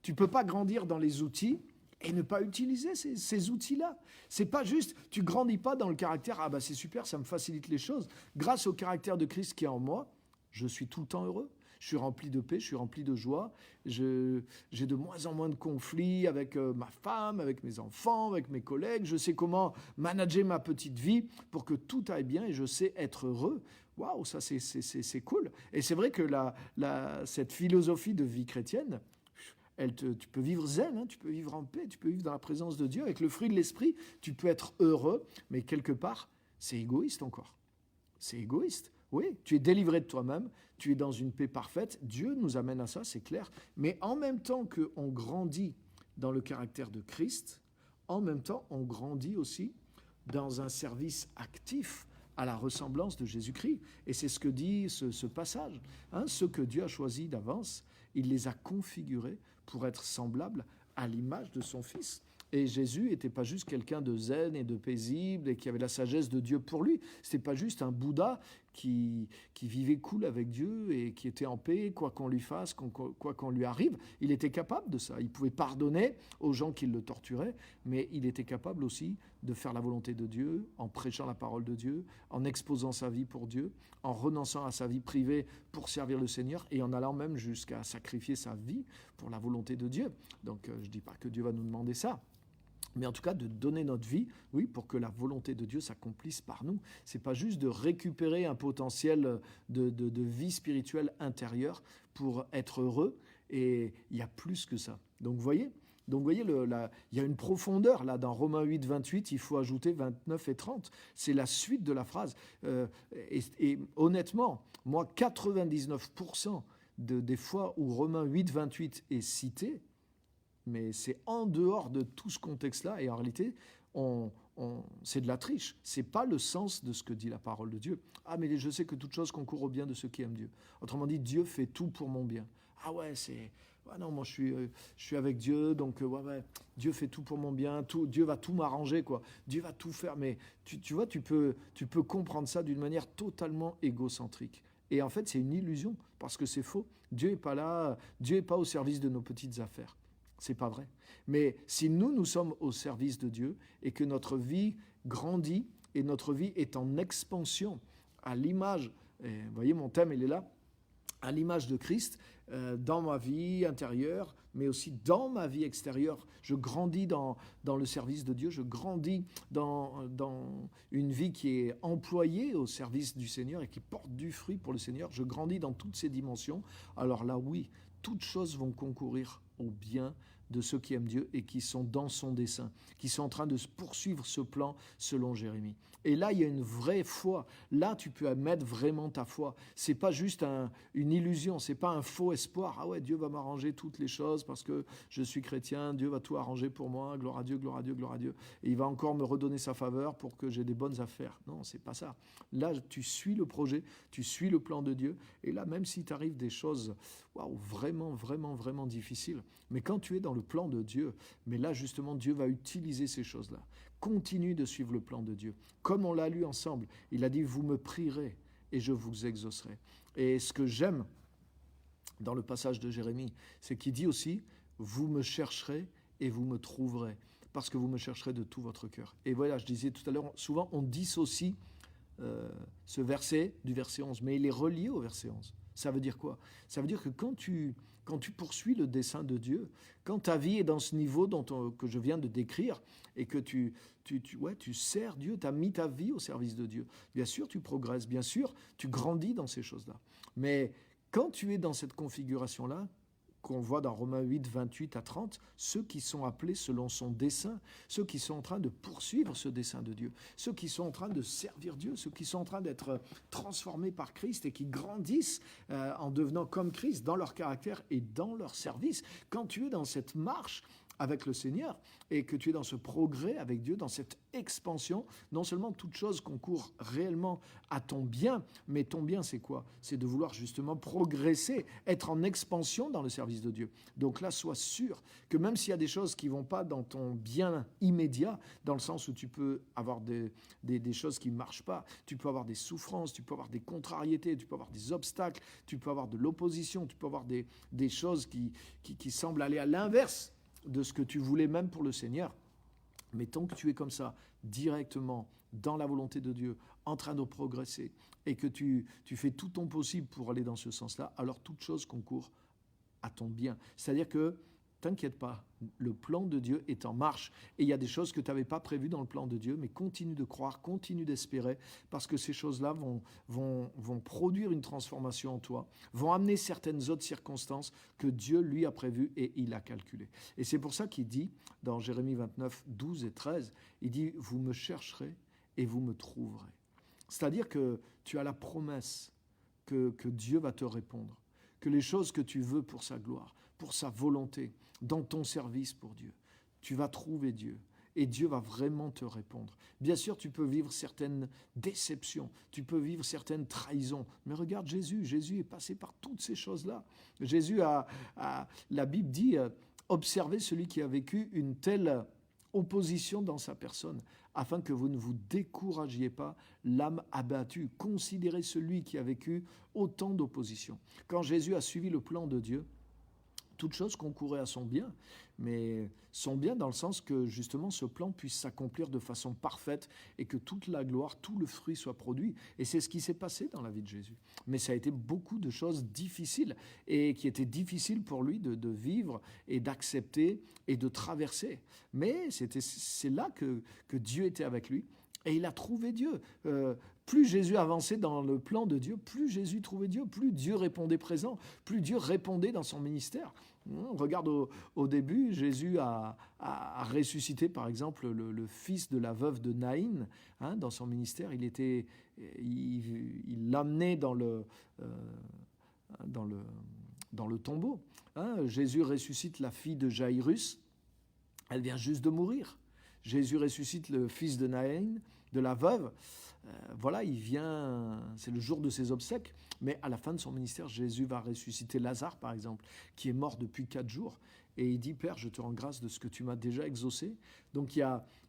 Tu ne peux pas grandir dans les outils et ne pas utiliser ces outils-là. C'est pas juste, tu grandis pas dans le caractère, ah bah c'est super, ça me facilite les choses. Grâce au caractère de Christ qui est en moi, je suis tout le temps heureux. Je suis rempli de paix, je suis rempli de joie. J'ai de moins en moins de conflits avec ma femme, avec mes enfants, avec mes collègues. Je sais comment manager ma petite vie pour que tout aille bien et je sais être heureux. Waouh, ça c'est cool. Et c'est vrai que cette philosophie de vie chrétienne, tu peux vivre zen, tu peux vivre en paix, tu peux vivre dans la présence de Dieu. Avec le fruit de l'esprit, tu peux être heureux, mais quelque part, c'est égoïste encore. C'est égoïste. Oui, tu es délivré de toi-même, tu es dans une paix parfaite. Dieu nous amène à ça, c'est clair. Mais en même temps qu'on grandit dans le caractère de Christ, en même temps, on grandit aussi dans un service actif à la ressemblance de Jésus-Christ. Et c'est ce que dit ce passage. Ceux que Dieu a choisis d'avance, il les a configurés pour être semblables à l'image de son Fils. Et Jésus n'était pas juste quelqu'un de zen et de paisible et qui avait la sagesse de Dieu pour lui. Ce n'était pas juste un Bouddha qui vivait cool avec Dieu et qui était en paix, quoi qu'on lui fasse, quoi qu'on lui arrive. Il était capable de ça. Il pouvait pardonner aux gens qui le torturaient, mais il était capable aussi de faire la volonté de Dieu en prêchant la parole de Dieu, en exposant sa vie pour Dieu, en renonçant à sa vie privée pour servir le Seigneur et en allant même jusqu'à sacrifier sa vie pour la volonté de Dieu. Donc je ne dis pas que Dieu va nous demander ça. Mais en tout cas, de donner notre vie, oui, pour que la volonté de Dieu s'accomplisse par nous. Ce n'est pas juste de récupérer un potentiel de vie spirituelle intérieure pour être heureux. Et il y a plus que ça. Donc, vous voyez, il y a une profondeur là dans Romains 8, 28, il faut ajouter 29 et 30. C'est la suite de la phrase. Et honnêtement, moi, 99% des fois où Romains 8, 28 est cité, mais c'est en dehors de tout ce contexte-là, et en réalité, c'est de la triche. C'est pas le sens de ce que dit la parole de Dieu. Ah, mais je sais que toute chose concourt au bien de ceux qui aiment Dieu. Autrement dit, Dieu fait tout pour mon bien. Ah ouais, non, moi je suis avec Dieu, donc ouais, Dieu fait tout pour mon bien, Dieu va tout m'arranger, quoi. Au va tout faire, mais tu vois, tu peux comprendre ça d'une manière totalement égocentrique. Et en fait, c'est une illusion, parce que c'est faux. Dieu n'est pas là, Dieu n'est pas au service de nos petites affaires. C'est pas vrai. Mais si nous sommes au service de Dieu et que notre vie grandit et notre vie est en expansion à l'image, et vous voyez mon thème il est là, à l'image de Christ, dans ma vie intérieure, mais aussi dans ma vie extérieure. Je grandis dans le service de Dieu, je grandis dans une vie qui est employée au service du Seigneur et qui porte du fruit pour le Seigneur. Je grandis dans toutes ces dimensions. Alors là, oui, toutes choses vont concourir au bien de ceux qui aiment Dieu et qui sont dans son dessein, qui sont en train de poursuivre ce plan selon Jérémie. Et là, il y a une vraie foi. Là, tu peux mettre vraiment ta foi. C'est pas juste une illusion, c'est pas un faux espoir. Ah ouais, Dieu va m'arranger toutes les choses parce que je suis chrétien, Dieu va tout arranger pour moi, gloire à Dieu, gloire à Dieu, gloire à Dieu. Et il va encore me redonner sa faveur pour que j'ai des bonnes affaires. Non, c'est pas ça. Là, tu suis le projet, tu suis le plan de Dieu. Et là, même si t'arrive des choses, waouh, vraiment, vraiment, vraiment difficiles, mais quand tu es dans le plan de Dieu, mais là, justement, Dieu va utiliser ces choses-là. Continue de suivre le plan de Dieu. Comme on l'a lu ensemble, il a dit « Vous me prierez et je vous exaucerai ». Et ce que j'aime dans le passage de Jérémie, c'est qu'il dit aussi « Vous me chercherez et vous me trouverez ». Parce que vous me chercherez de tout votre cœur. Et voilà, je disais tout à l'heure, souvent on dissocie ce verset du verset 11, mais il est relié au verset 11. Ça veut dire quoi? Ça veut dire que quand tu poursuis le dessein de Dieu, quand ta vie est dans ce niveau que je viens de décrire et que tu sers Dieu, tu as mis ta vie au service de Dieu, bien sûr tu progresses, bien sûr tu grandis dans ces choses-là. Mais quand tu es dans cette configuration-là, qu'on voit dans Romains 8, 28 à 30, ceux qui sont appelés selon son dessein, ceux qui sont en train de poursuivre ce dessein de Dieu, ceux qui sont en train de servir Dieu, ceux qui sont en train d'être transformés par Christ et qui grandissent en devenant comme Christ dans leur caractère et dans leur service. Quand tu es dans cette marche avec le Seigneur et que tu es dans ce progrès avec Dieu, dans cette expansion, non seulement toute chose concourt réellement à ton bien, mais ton bien c'est quoi? C'est de vouloir justement progresser, être en expansion dans le service de Dieu. Donc là, sois sûr que même s'il y a des choses qui ne vont pas dans ton bien immédiat, dans le sens où tu peux avoir des choses qui ne marchent pas, tu peux avoir des souffrances, tu peux avoir des contrariétés, tu peux avoir des obstacles, tu peux avoir de l'opposition, tu peux avoir des choses qui semblent aller à l'inverse de ce que tu voulais même pour le Seigneur. Mais tant que tu es comme ça, directement dans la volonté de Dieu, en train de progresser, et que tu fais tout ton possible pour aller dans ce sens-là, alors toute chose concourt à ton bien. C'est-à-dire que, t'inquiète pas, le plan de Dieu est en marche. Et il y a des choses que tu n'avais pas prévues dans le plan de Dieu, mais continue de croire, continue d'espérer, parce que ces choses-là vont produire une transformation en toi, vont amener certaines autres circonstances que Dieu, lui, a prévues et il a calculées. Et c'est pour ça qu'il dit, dans Jérémie 29, 12 et 13, il dit « Vous me chercherez et vous me trouverez ». C'est-à-dire que tu as la promesse que Dieu va te répondre, que les choses que tu veux pour sa gloire, pour sa volonté, dans ton service pour Dieu, tu vas trouver Dieu et Dieu va vraiment te répondre. Bien sûr, tu peux vivre certaines déceptions, tu peux vivre certaines trahisons, mais regarde Jésus, Jésus est passé par toutes ces choses-là. Jésus la Bible dit, observez celui qui a vécu une telle opposition dans sa personne, afin que vous ne vous découragiez pas, l'âme abattue. Considérez celui qui a vécu autant d'opposition. Quand Jésus a suivi le plan de Dieu, toute chose concourait à son bien, mais son bien dans le sens que justement ce plan puisse s'accomplir de façon parfaite et que toute la gloire, tout le fruit soit produit. Et c'est ce qui s'est passé dans la vie de Jésus. Mais ça a été beaucoup de choses difficiles et qui étaient difficiles pour lui de vivre et d'accepter et de traverser. Mais c'est là que Dieu était avec lui. Et il a trouvé Dieu. Plus Jésus avançait dans le plan de Dieu, plus Jésus trouvait Dieu, plus Dieu répondait présent, plus Dieu répondait dans son ministère. Regarde au début, Jésus a ressuscité par exemple le fils de la veuve de Naïn dans son ministère. Il l'amenait dans le tombeau. Jésus ressuscite la fille de Jaïrus, elle vient juste de mourir. Jésus ressuscite le fils de Naïn, de la veuve. Voilà, il vient, c'est le jour de ses obsèques, mais à la fin de son ministère, Jésus va ressusciter Lazare, par exemple, qui est mort depuis 4 jours. Et il dit, Père, je te rends grâce de ce que tu m'as déjà exaucé. Donc il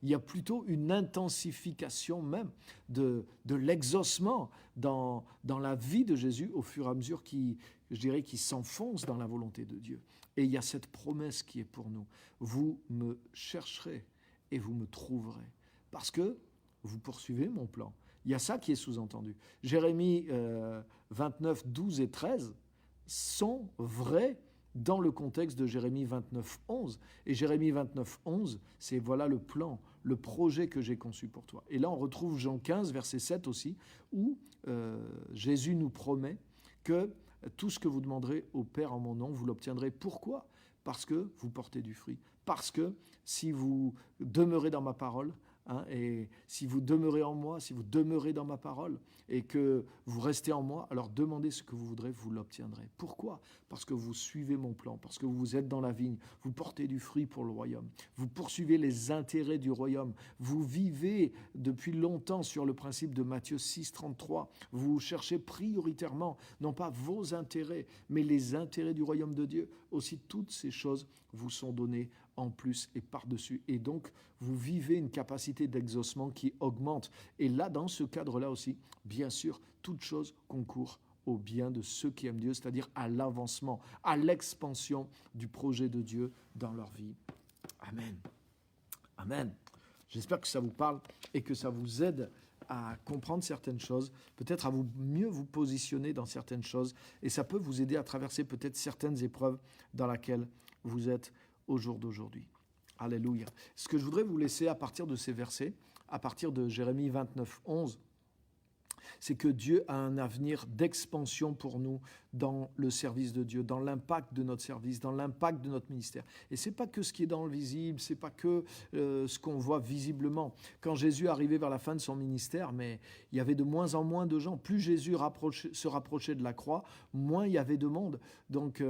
y a plutôt une intensification même de l'exaucement dans la vie de Jésus au fur et à mesure qui s'enfonce dans la volonté de Dieu. Et il y a cette promesse qui est pour nous. Vous me chercherez et vous me trouverez. Parce que vous poursuivez mon plan. Il y a ça qui est sous-entendu. Jérémie 29, 12 et 13 sont vrais dans le contexte de Jérémie 29, 11. Et Jérémie 29, 11, c'est voilà le plan, le projet que j'ai conçu pour toi. Et là, on retrouve Jean 15, verset 7 aussi, où Jésus nous promet que tout ce que vous demanderez au Père en mon nom, vous l'obtiendrez. Pourquoi ? Parce que vous portez du fruit. Parce que si vous demeurez dans ma parole, et si vous demeurez en moi, si vous demeurez dans ma parole et que vous restez en moi, alors demandez ce que vous voudrez, vous l'obtiendrez. Pourquoi ? Parce que vous suivez mon plan, parce que vous êtes dans la vigne, vous portez du fruit pour le royaume, vous poursuivez les intérêts du royaume, vous vivez depuis longtemps sur le principe de Matthieu 6, 33, vous cherchez prioritairement, non pas vos intérêts, mais les intérêts du royaume de Dieu. Aussi, toutes ces choses vous sont données en plus et par-dessus. Et donc, vous vivez une capacité d'exaucement qui augmente. Et là, dans ce cadre-là aussi, bien sûr, toute chose concourt au bien de ceux qui aiment Dieu, c'est-à-dire à l'avancement, à l'expansion du projet de Dieu dans leur vie. Amen. Amen. J'espère que ça vous parle et que ça vous aide à comprendre certaines choses, peut-être à mieux vous positionner dans certaines choses, et ça peut vous aider à traverser peut-être certaines épreuves dans lesquelles vous êtes au jour d'aujourd'hui. Alléluia. Ce que je voudrais vous laisser à partir de ces versets, à partir de Jérémie 29, 11, c'est que Dieu a un avenir d'expansion pour nous dans le service de Dieu, dans l'impact de notre service, dans l'impact de notre ministère. Et c'est pas que ce qui est dans le visible, c'est pas que ce qu'on voit visiblement. Quand Jésus arrivait vers la fin de son ministère, mais il y avait de moins en moins de gens. Plus Jésus se rapprochait de la croix, moins il y avait de monde. Donc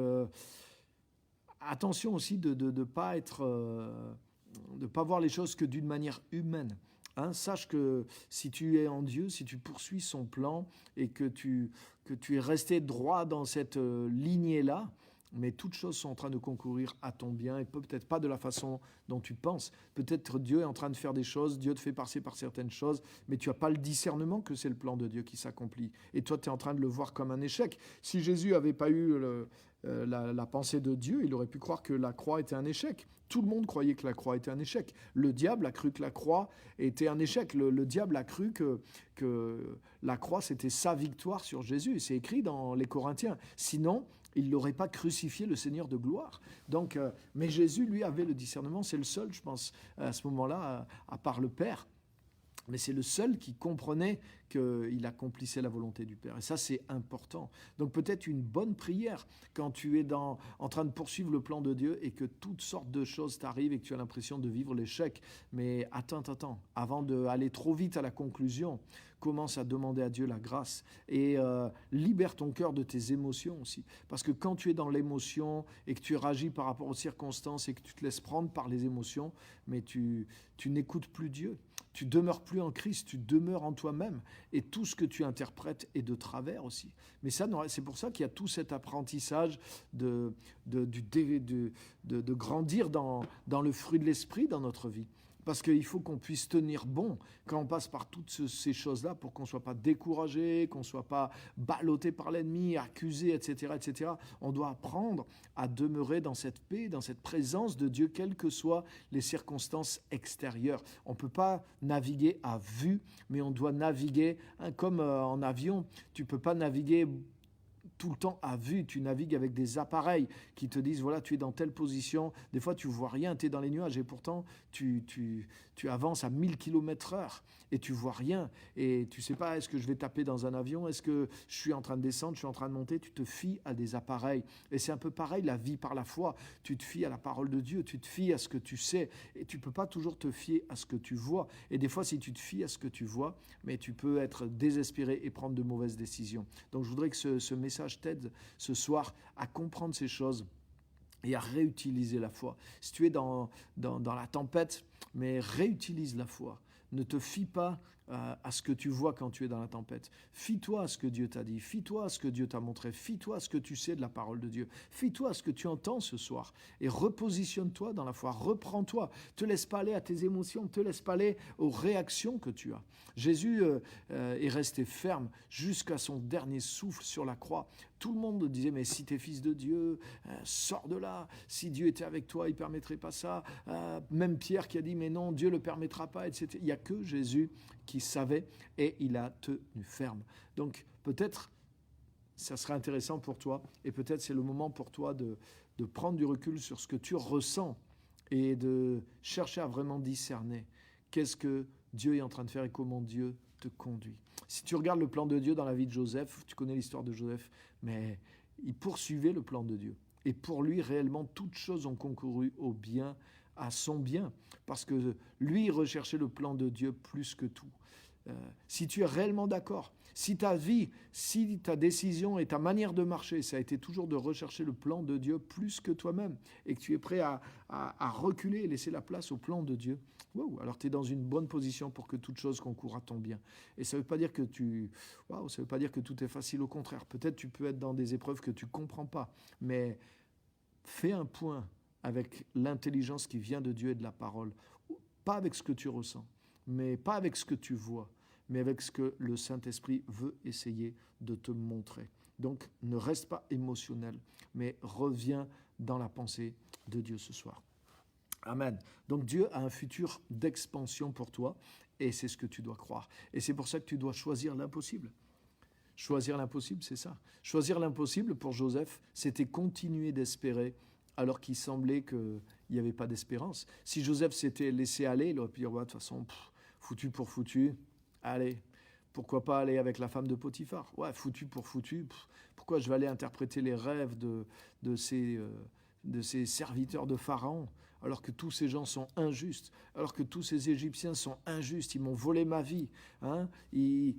attention aussi de ne pas voir les choses que d'une manière humaine. Sache que si tu es en Dieu, si tu poursuis son plan et que tu es resté droit dans cette lignée-là, mais toutes choses sont en train de concourir à ton bien et peut-être pas de la façon dont tu penses. Peut-être Dieu est en train de faire des choses, Dieu te fait passer par certaines choses, mais tu n'as pas le discernement que c'est le plan de Dieu qui s'accomplit. Et toi, tu es en train de le voir comme un échec. Si Jésus n'avait pas eu la pensée de Dieu, il aurait pu croire que la croix était un échec. Tout le monde croyait que la croix était un échec. Le diable a cru que la croix était un échec. Le diable a cru que la croix, c'était sa victoire sur Jésus. C'est écrit dans les Corinthiens. Sinon, il n'aurait pas crucifié le Seigneur de gloire. Donc, mais Jésus, lui, avait le discernement. C'est le seul, je pense, à ce moment-là, à part le Père. Mais c'est le seul qui comprenait qu'il accomplissait la volonté du Père. Et ça, c'est important. Donc peut-être une bonne prière quand tu es en train de poursuivre le plan de Dieu et que toutes sortes de choses t'arrivent et que tu as l'impression de vivre l'échec. Mais attends. Avant d'aller trop vite à la conclusion, commence à demander à Dieu la grâce et libère ton cœur de tes émotions aussi. Parce que quand tu es dans l'émotion et que tu réagis par rapport aux circonstances et que tu te laisses prendre par les émotions, mais tu n'écoutes plus Dieu. Tu demeures plus en Christ, tu demeures en toi-même et tout ce que tu interprètes est de travers aussi. Mais ça, c'est pour ça qu'il y a tout cet apprentissage de grandir dans le fruit de l'esprit dans notre vie. Parce qu'il faut qu'on puisse tenir bon quand on passe par toutes ces choses-là pour qu'on ne soit pas découragé, qu'on ne soit pas ballotté par l'ennemi, accusé, etc., etc. On doit apprendre à demeurer dans cette paix, dans cette présence de Dieu, quelles que soient les circonstances extérieures. On ne peut pas naviguer à vue, mais on doit naviguer comme en avion. Tu ne peux pas naviguer tout le temps à vue, tu navigues avec des appareils qui te disent, voilà, tu es dans telle position, des fois tu vois rien, tu es dans les nuages et pourtant tu avances à 1000 km/h et tu vois rien et tu sais pas, est-ce que je vais taper dans un avion, est-ce que je suis en train de descendre, je suis en train de monter, tu te fies à des appareils. Et c'est un peu pareil, la vie par la foi, tu te fies à la parole de Dieu, tu te fies à ce que tu sais et tu peux pas toujours te fier à ce que tu vois. Et des fois, si tu te fies à ce que tu vois, mais tu peux être désespéré et prendre de mauvaises décisions. Donc je voudrais que ce message t'aide ce soir à comprendre ces choses et à réutiliser la foi. Si tu es dans la tempête, mais réutilise la foi. Ne te fie pas à ce que tu vois quand tu es dans la tempête. Fie-toi à ce que Dieu t'a dit. Fie-toi à ce que Dieu t'a montré. Fie-toi à ce que tu sais de la parole de Dieu. Fie-toi à ce que tu entends ce soir. Et repositionne-toi dans la foi. Reprends-toi. Te laisse pas aller à tes émotions. Te laisse pas aller aux réactions que tu as. Jésus est resté ferme jusqu'à son dernier souffle sur la croix. Tout le monde disait, mais si tu es fils de Dieu, sors de là. Si Dieu était avec toi, il ne permettrait pas ça. Même Pierre qui a dit, mais non, Dieu ne le permettra pas, etc. Il n'y a que Jésus qui savait et il a tenu ferme. Donc peut-être, ça serait intéressant pour toi et peut-être c'est le moment pour toi de prendre du recul sur ce que tu ressens et de chercher à vraiment discerner qu'est-ce que Dieu est en train de faire et comment Dieu te conduit. Si tu regardes le plan de Dieu dans la vie de Joseph, tu connais l'histoire de Joseph, mais il poursuivait le plan de Dieu. Et pour lui, réellement, toutes choses ont concouru au bien, à son bien, parce que lui recherchait le plan de Dieu plus que tout. Si tu es réellement d'accord, si ta vie, si ta décision et ta manière de marcher, ça a été toujours de rechercher le plan de Dieu plus que toi-même, et que tu es prêt à reculer et laisser la place au plan de Dieu, wow, alors tu es dans une bonne position pour que toute chose concourt à ton bien. Et ça ne veut pas dire que ça veut pas dire que tout est facile, au contraire. Peut-être tu peux être dans des épreuves que tu ne comprends pas, mais fais un point avec l'intelligence qui vient de Dieu et de la parole, pas avec ce que tu ressens, mais pas avec ce que tu vois, mais avec ce que le Saint-Esprit veut essayer de te montrer. Donc, ne reste pas émotionnel, mais reviens dans la pensée de Dieu ce soir. Amen. Donc Dieu a un futur d'expansion pour toi et c'est ce que tu dois croire. Et c'est pour ça que tu dois choisir l'impossible. Choisir l'impossible, c'est ça. Choisir l'impossible pour Joseph, c'était continuer d'espérer alors qu'il semblait qu'il n'y avait pas d'espérance. Si Joseph s'était laissé aller, il aurait pu dire, de toute façon, foutu pour foutu, allez, pourquoi pas aller avec la femme de Potiphar? Ouais, foutu pour foutu, pourquoi je vais aller interpréter les rêves de ces serviteurs de Pharaon, alors que tous ces gens sont injustes, alors que tous ces Égyptiens sont injustes, ils m'ont volé ma vie, hein? Ils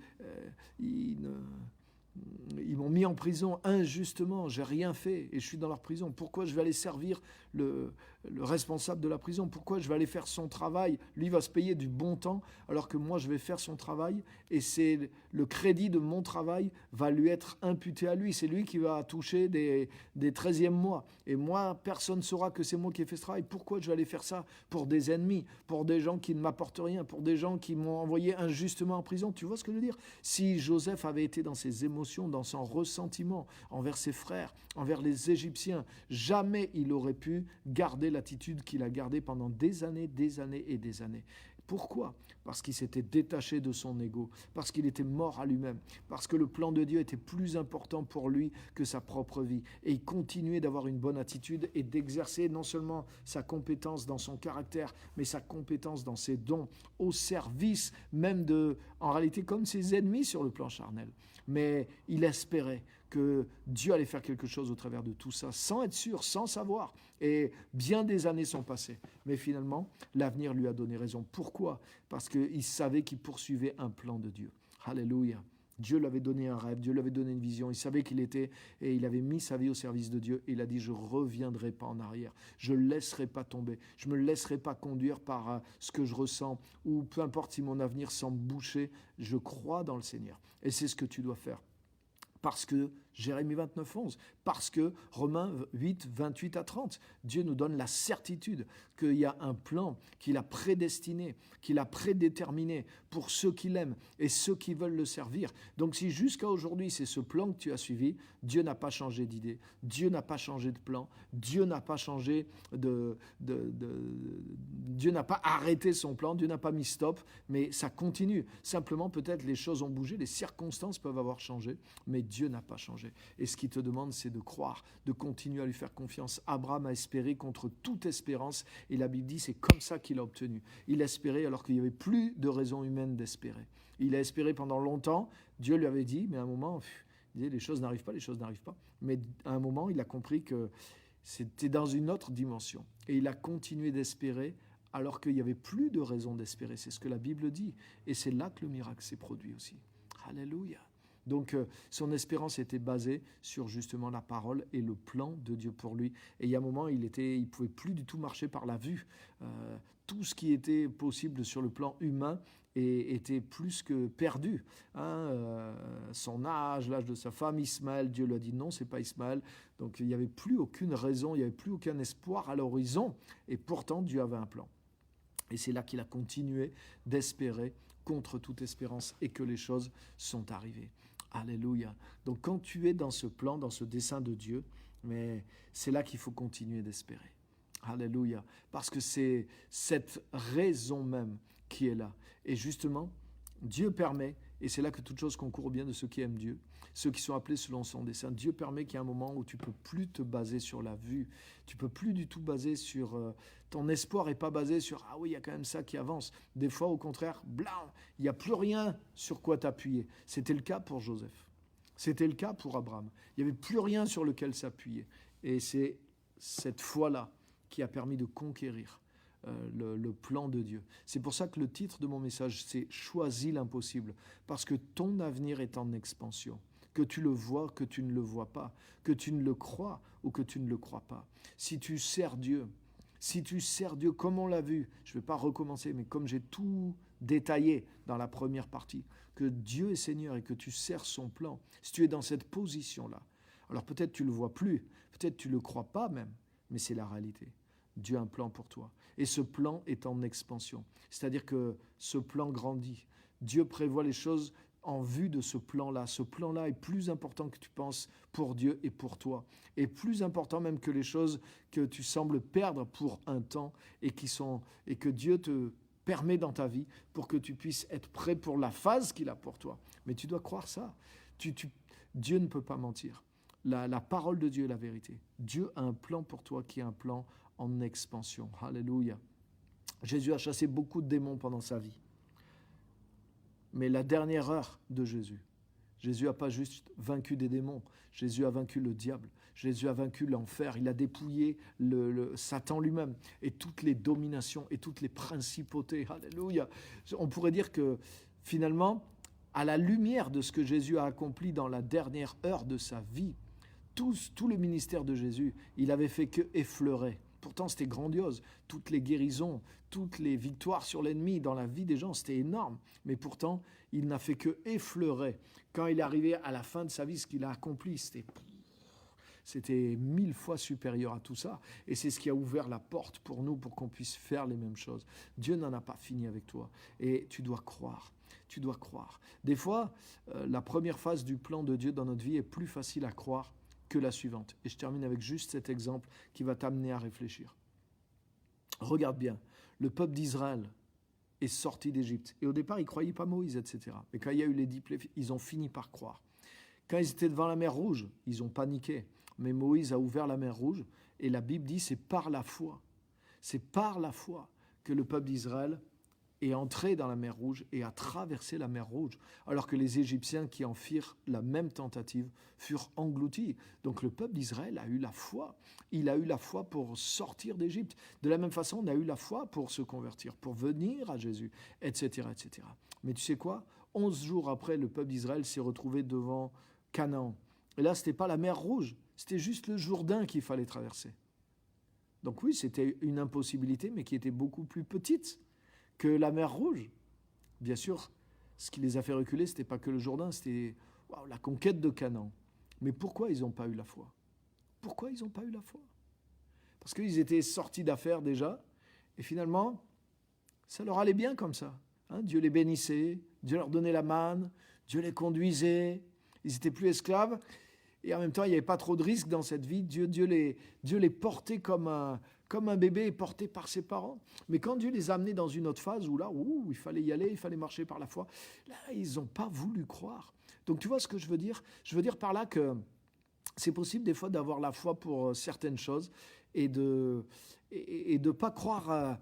m'ont mis en prison injustement, j'ai rien fait et je suis dans leur prison. Pourquoi je vais aller servir le responsable de la prison? Pourquoi je vais aller faire son travail? Lui va se payer du bon temps alors que moi je vais faire son travail et c'est le crédit de mon travail va lui être imputé à lui. C'est lui qui va toucher des 13e mois. Et moi, personne ne saura que c'est moi qui ai fait ce travail. Pourquoi je vais aller faire ça pour des ennemis, pour des gens qui ne m'apportent rien, pour des gens qui m'ont envoyé injustement en prison? Tu vois ce que je veux dire? Si Joseph avait été dans ses émotions, dans son ressentiment envers ses frères, envers les Égyptiens, jamais il aurait pu garder l'attitude qu'il a gardée pendant des années et des années. Pourquoi? Parce qu'il s'était détaché de son ego, parce qu'il était mort à lui-même, parce que le plan de Dieu était plus important pour lui que sa propre vie. Et il continuait d'avoir une bonne attitude et d'exercer non seulement sa compétence dans son caractère, mais sa compétence dans ses dons, au service même en réalité, comme ses ennemis sur le plan charnel. Mais il espérait que Dieu allait faire quelque chose au travers de tout ça, sans être sûr, sans savoir. Et bien des années sont passées. Mais finalement, l'avenir lui a donné raison. Pourquoi? Parce qu'il savait qu'il poursuivait un plan de Dieu. Alléluia. Dieu lui avait donné un rêve, Dieu lui avait donné une vision. Il savait qu'il était, et il avait mis sa vie au service de Dieu. Et il a dit, je ne reviendrai pas en arrière. Je ne laisserai pas tomber. Je ne me laisserai pas conduire par ce que je ressens. Ou peu importe si mon avenir semble bouché, je crois dans le Seigneur. Et c'est ce que tu dois faire. Parce que Jérémie 29, 11, parce que Romains 8, 28 à 30, Dieu nous donne la certitude qu'il y a un plan qu'il a prédestiné, qu'il a prédéterminé pour ceux qui l'aiment et ceux qui veulent le servir. Donc si jusqu'à aujourd'hui c'est ce plan que tu as suivi, Dieu n'a pas changé d'idée, Dieu n'a pas changé de plan, Dieu n'a pas changé Dieu n'a pas arrêté son plan, Dieu n'a pas mis stop, mais ça continue. Simplement peut-être les choses ont bougé, les circonstances peuvent avoir changé, mais Dieu n'a pas changé. Et ce qu'il te demande, c'est de croire, de continuer à lui faire confiance. Abraham a espéré contre toute espérance, et la Bible dit c'est comme ça qu'il a obtenu. Il a espéré alors qu'il n'y avait plus de raison humaine d'espérer. Il a espéré pendant longtemps, Dieu lui avait dit, mais à un moment, il disait, les choses n'arrivent pas. Mais à un moment, il a compris que c'était dans une autre dimension. Et il a continué d'espérer alors qu'il n'y avait plus de raison d'espérer. C'est ce que la Bible dit. Et c'est là que le miracle s'est produit aussi. Alléluia. Donc son espérance était basée sur justement la parole et le plan de Dieu pour lui. Et il y a un moment, il ne pouvait plus du tout marcher par la vue. Tout ce qui était possible sur le plan humain était plus que perdu. Son âge, l'âge de sa femme, Ismaël, Dieu lui a dit non, c'est pas Ismaël. Donc il n'y avait plus aucune raison, il n'y avait plus aucun espoir à l'horizon. Et pourtant, Dieu avait un plan. Et c'est là qu'il a continué d'espérer contre toute espérance et que les choses sont arrivées. Alléluia. Donc quand tu es dans ce plan, dans ce dessein de Dieu, mais c'est là qu'il faut continuer d'espérer. Alléluia. Parce que c'est cette raison même qui est là. Et justement, Dieu permet, et c'est là que toute chose concourt au bien de ceux qui aiment Dieu, ceux qui sont appelés selon son dessein. Dieu permet qu'il y ait un moment où tu ne peux plus te baser sur la vue, tu ne peux plus du tout baser sur... ton espoir n'est pas basé sur « Ah oui, il y a quand même ça qui avance ». Des fois, au contraire, blanc, il n'y a plus rien sur quoi t'appuyer. C'était le cas pour Joseph. C'était le cas pour Abraham. Il n'y avait plus rien sur lequel s'appuyer. Et c'est cette foi-là qui a permis de conquérir le plan de Dieu. C'est pour ça que le titre de mon message, c'est « Choisis l'impossible », parce que ton avenir est en expansion. Que tu le vois, que tu ne le vois pas, que tu ne le crois ou que tu ne le crois pas. Si tu sers Dieu comme on l'a vu, je ne vais pas recommencer, mais comme j'ai tout détaillé dans la première partie, que Dieu est Seigneur et que tu sers son plan, si tu es dans cette position-là, alors peut-être tu ne le vois plus, peut-être tu ne le crois pas même, mais c'est la réalité. Dieu a un plan pour toi. Et ce plan est en expansion. C'est-à-dire que ce plan grandit. Dieu prévoit les choses en vue de ce plan-là. Ce plan-là est plus important que tu penses pour Dieu et pour toi. Et plus important même que les choses que tu sembles perdre pour un temps et que Dieu te permet dans ta vie pour que tu puisses être prêt pour la phase qu'il a pour toi. Mais tu dois croire ça. Dieu ne peut pas mentir. La parole de Dieu est la vérité. Dieu a un plan pour toi qui est un plan en expansion. Alléluia. Jésus a chassé beaucoup de démons pendant sa vie. Mais la dernière heure de Jésus n'a pas juste vaincu des démons. Jésus a vaincu le diable. Jésus a vaincu l'enfer. Il a dépouillé le Satan lui-même et toutes les dominations et toutes les principautés. Alléluia. On pourrait dire que finalement, à la lumière de ce que Jésus a accompli dans la dernière heure de sa vie, tout le ministère de Jésus, il avait fait que effleurer. Pourtant, c'était grandiose. Toutes les guérisons, toutes les victoires sur l'ennemi dans la vie des gens, c'était énorme. Mais pourtant, il n'a fait que effleurer. Quand il est arrivé à la fin de sa vie, ce qu'il a accompli, c'était 1000 fois supérieur à tout ça. Et c'est ce qui a ouvert la porte pour nous, pour qu'on puisse faire les mêmes choses. Dieu n'en a pas fini avec toi. Et tu dois croire. Tu dois croire. Des fois, la première phase du plan de Dieu dans notre vie est plus facile à croire que la suivante. Et je termine avec juste cet exemple qui va t'amener à réfléchir. Regarde bien, le peuple d'Israël est sorti d'Égypte. Et au départ, ils ne croyaient pas Moïse, etc. Mais quand il y a eu les 10 plaies, ils ont fini par croire. Quand ils étaient devant la mer Rouge, ils ont paniqué. Mais Moïse a ouvert la mer Rouge et la Bible dit c'est par la foi. C'est par la foi que le peuple d'Israël est entré dans la mer Rouge et a traversé la mer Rouge, alors que les Égyptiens qui en firent la même tentative furent engloutis. Donc le peuple d'Israël a eu la foi. Il a eu la foi pour sortir d'Égypte. De la même façon, on a eu la foi pour se convertir, pour venir à Jésus, etc., etc. Mais tu sais quoi ? 11 jours après, le peuple d'Israël s'est retrouvé devant Canaan. Et là, ce n'était pas la mer Rouge, c'était juste le Jourdain qu'il fallait traverser. Donc oui, c'était une impossibilité, mais qui était beaucoup plus petite que la mer Rouge. Bien sûr, ce qui les a fait reculer, ce n'était pas que le Jourdain, c'était la conquête de Canaan. Mais pourquoi ils n'ont pas eu la foi ? Pourquoi ils n'ont pas eu la foi ? Parce qu'ils étaient sortis d'affaires déjà, et finalement, ça leur allait bien comme ça. Dieu les bénissait, Dieu leur donnait la manne, Dieu les conduisait, ils n'étaient plus esclaves, et en même temps, il n'y avait pas trop de risques dans cette vie. Dieu les portait comme un bébé est porté par ses parents. Mais quand Dieu les a amenés dans une autre phase où il fallait y aller, il fallait marcher par la foi, là, ils n'ont pas voulu croire. Donc tu vois ce que je veux dire ? Je veux dire par là que c'est possible des fois d'avoir la foi pour certaines choses et de pas croire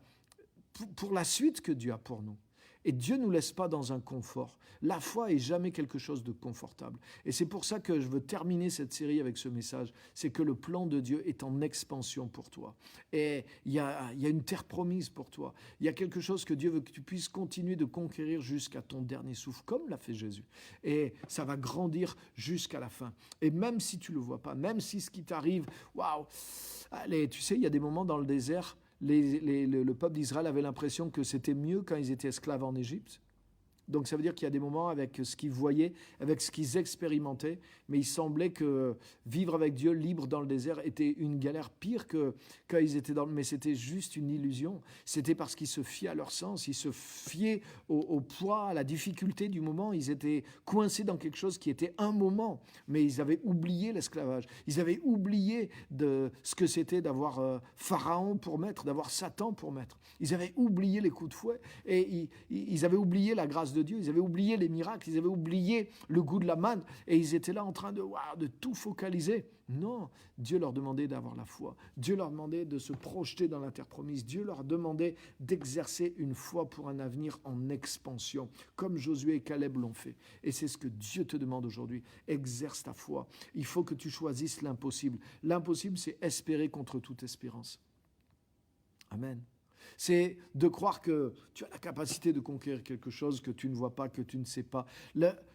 pour la suite que Dieu a pour nous. Et Dieu ne nous laisse pas dans un confort. La foi est jamais quelque chose de confortable. Et c'est pour ça que je veux terminer cette série avec ce message. C'est que le plan de Dieu est en expansion pour toi. Et il y a une terre promise pour toi. Il y a quelque chose que Dieu veut que tu puisses continuer de conquérir jusqu'à ton dernier souffle, comme l'a fait Jésus. Et ça va grandir jusqu'à la fin. Et même si tu ne le vois pas, même si ce qui t'arrive, allez, tu sais, il y a des moments dans le désert, le peuple d'Israël avait l'impression que c'était mieux quand ils étaient esclaves en Égypte. Donc ça veut dire qu'il y a des moments avec ce qu'ils voyaient, avec ce qu'ils expérimentaient, mais il semblait que vivre avec Dieu libre dans le désert était une galère pire que quand ils étaient mais c'était juste une illusion. C'était parce qu'ils se fiaient à leur sens, ils se fiaient au poids, à la difficulté du moment. Ils étaient coincés dans quelque chose qui était un moment, mais ils avaient oublié l'esclavage. Ils avaient oublié de ce que c'était d'avoir Pharaon pour maître, d'avoir Satan pour maître. Ils avaient oublié les coups de fouet et ils avaient oublié la grâce de Dieu, ils avaient oublié les miracles, ils avaient oublié le goût de la manne et ils étaient là en train de tout focaliser. Non, Dieu leur demandait d'avoir la foi. Dieu leur demandait de se projeter dans la terre promise. Dieu leur demandait d'exercer une foi pour un avenir en expansion, comme Josué et Caleb l'ont fait. Et c'est ce que Dieu te demande aujourd'hui. Exerce ta foi. Il faut que tu choisisses l'impossible. L'impossible, c'est espérer contre toute espérance. Amen. C'est de croire que tu as la capacité de conquérir quelque chose que tu ne vois pas, que tu ne sais pas.